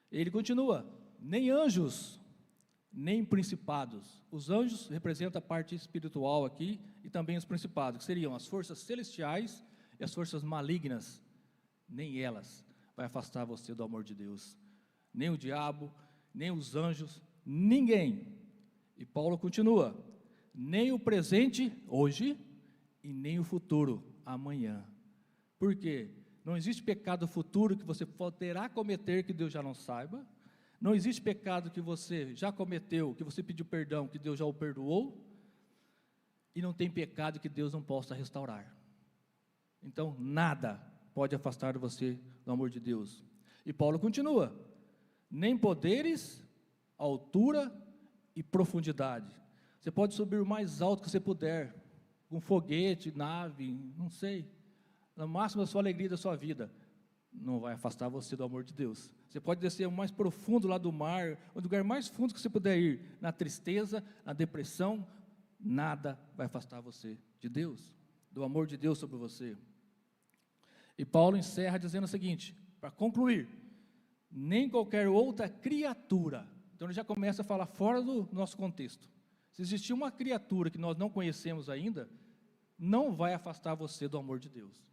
[SPEAKER 4] Ele continua, nem anjos, nem principados. Os anjos representam a parte espiritual aqui, e também os principados, que seriam as forças celestiais e as forças malignas. Nem elas vai afastar você do amor de Deus. Nem o diabo, nem os anjos, ninguém. E Paulo continua, nem o presente, hoje, e nem o futuro, amanhã. Por quê? Não existe pecado futuro que você poderá cometer que Deus já não saiba. Não existe pecado que você já cometeu, que você pediu perdão, que Deus já o perdoou. E não tem pecado que Deus não possa restaurar. Então, nada pode afastar você do amor de Deus. E Paulo continua, nem poderes, altura e profundidade. Você pode subir o mais alto que você puder, com foguete, nave, não sei, no máximo da sua alegria da sua vida, não vai afastar você do amor de Deus. Você pode descer o mais profundo lá do mar, o lugar mais fundo que você puder ir, na tristeza, na depressão, nada vai afastar você de Deus, do amor de Deus sobre você. E Paulo encerra dizendo o seguinte, para concluir, nem qualquer outra criatura. Então ele já começa a falar fora do nosso contexto. Se existir uma criatura que nós não conhecemos ainda, não vai afastar você do amor de Deus.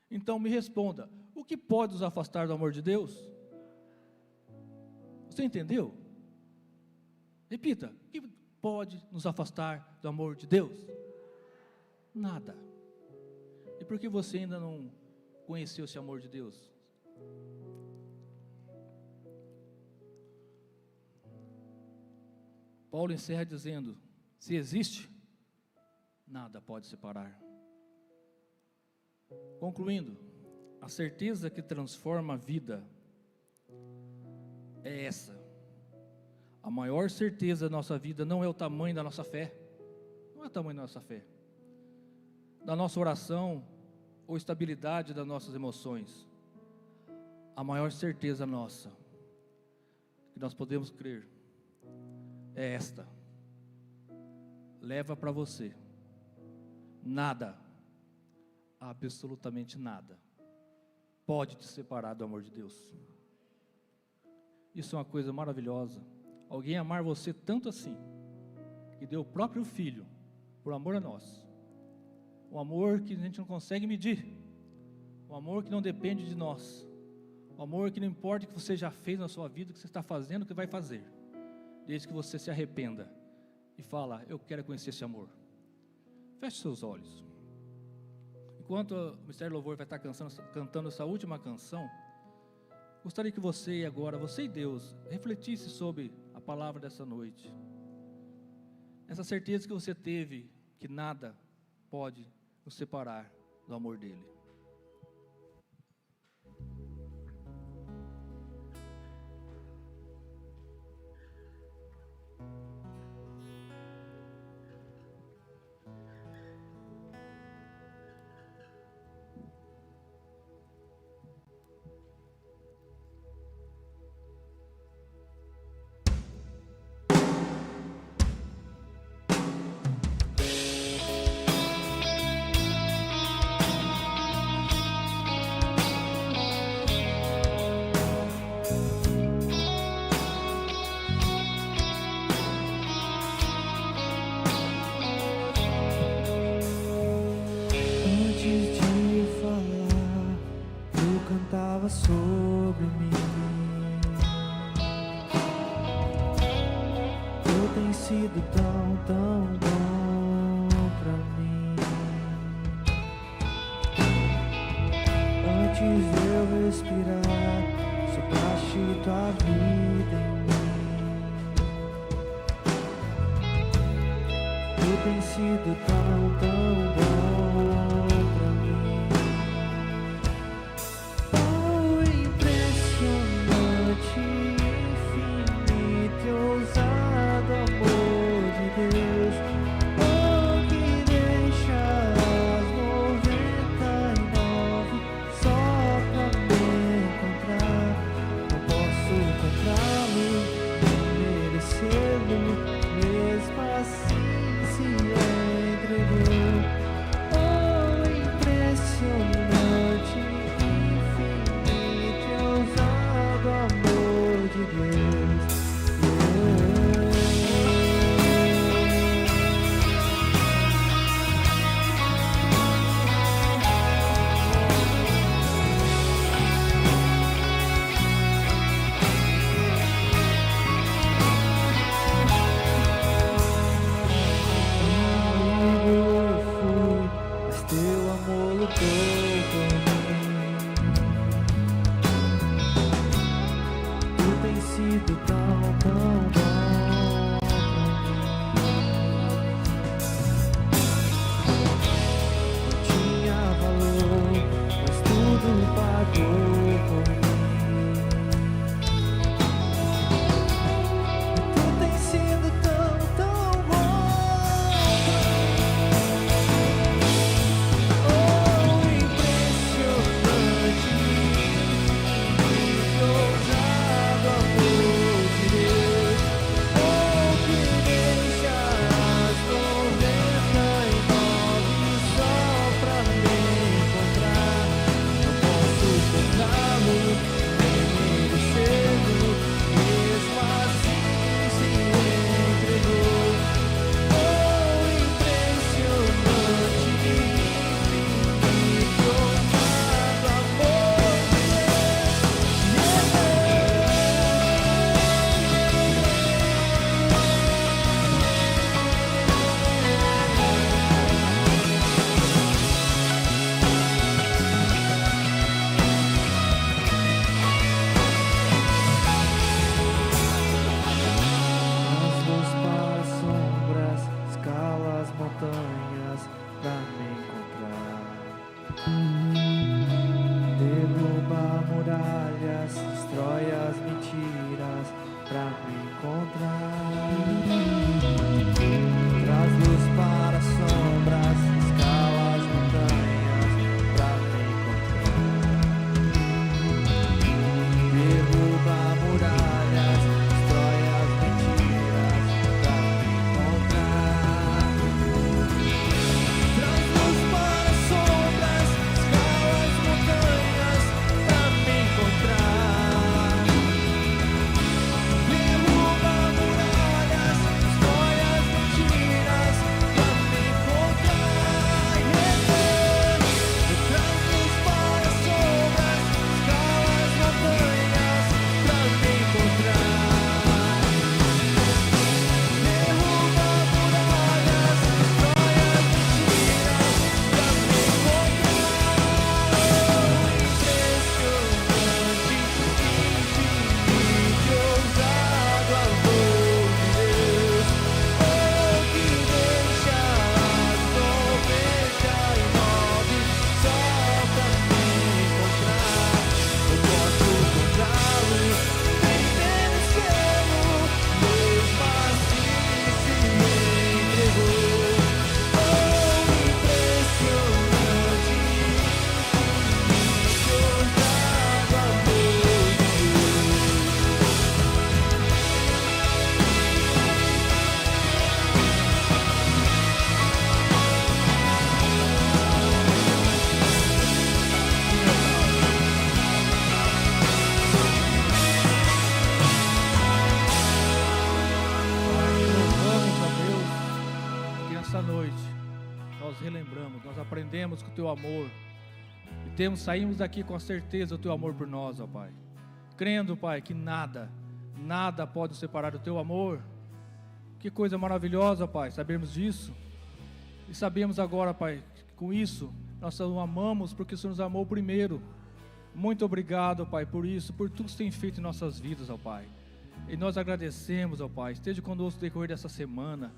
[SPEAKER 4] Então me responda, o que pode nos afastar do amor de Deus? Você entendeu? Repita, o que pode nos afastar do amor de Deus? Nada. E por que você ainda não conheceu esse amor de Deus? Paulo encerra dizendo, se existe, nada pode separar. Concluindo, a certeza que transforma a vida é essa. A maior certeza da nossa vida não é o tamanho da nossa fé, não é o tamanho da nossa fé, da nossa oração ou estabilidade das nossas emoções. A maior certeza nossa, que nós podemos crer, é esta. Leva para você, nada, absolutamente nada, pode te separar do amor de Deus. Isso é uma coisa maravilhosa. Alguém amar você tanto assim, que deu o próprio Filho, por amor a nós. Um amor que a gente não consegue medir. Um amor que não depende de nós. Um amor que não importa o que você já fez na sua vida, o que você está fazendo, o que vai fazer. Desde que você se arrependa e fala, eu quero conhecer esse amor. Feche seus olhos. Enquanto o Ministério Louvor vai estar cantando essa última canção, gostaria que você agora, você e Deus, refletisse sobre a palavra dessa noite. Essa certeza que você teve, que nada pode nos separar do amor dele.
[SPEAKER 3] Sobre mim, tu tens sido tão, tão bom pra mim. Antes de eu respirar, sopraste tua vida em mim. Tu tens sido tão, tão bom pra mim. Infinito e ousado amor de Deus, oh, que deixa as 99 só pra me encontrar. Não posso encontrar
[SPEAKER 2] pra me encontrar. Traz luz para as sombras, escala as montanhas pra me encontrar. Derruba muralhas, destrói as mentiras pra me encontrar. Traz luz para as sombras, escala as montanhas pra me encontrar. Derruba muralhas, destrói as mentiras pra me encontrar. Traz luz para as sombras, escala as montanhas pra me encontrar. Derruba muralhas, destrói as mentiras pra me impressionante, ousado amor de Deus, que deixa as 99 só pra me encontrar. Eu posso encontrá-lo, nem merecê-lo, mesmo assim se entregou. Impressionante, ousado amor de
[SPEAKER 4] Louvamos a Deus que nessa noite nós relembramos, nós aprendemos com o Teu amor e saímos daqui com a certeza do Teu amor por nós, ó Pai, crendo, Pai, que nada pode nos separar do Teu amor. Que coisa maravilhosa, Pai, sabermos disso e sabemos agora, Pai, que com isso nós o amamos porque o Senhor nos amou primeiro. Muito obrigado, Pai, por isso, por tudo que você tem feito em nossas vidas, ó Pai. E nós agradecemos, ó Pai. Esteja conosco no decorrer dessa semana.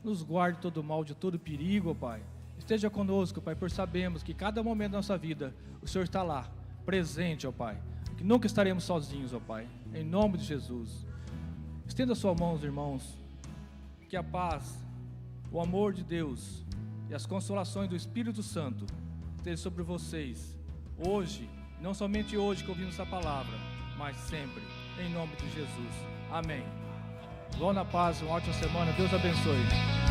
[SPEAKER 4] Nos guarde de todo mal, de todo perigo, ó Pai. Esteja conosco, Pai, por sabemos que cada momento da nossa vida o Senhor está lá, presente, ó Pai. Que nunca estaremos sozinhos, ó Pai. Em nome de Jesus. Estenda suas mãos, irmãos. Que a paz, o amor de Deus e as consolações do Espírito Santo estejam sobre vocês. Hoje, não somente hoje que ouvimos essa palavra, mas sempre. Em nome de Jesus. Amém. Vão na paz, uma ótima semana. Deus abençoe.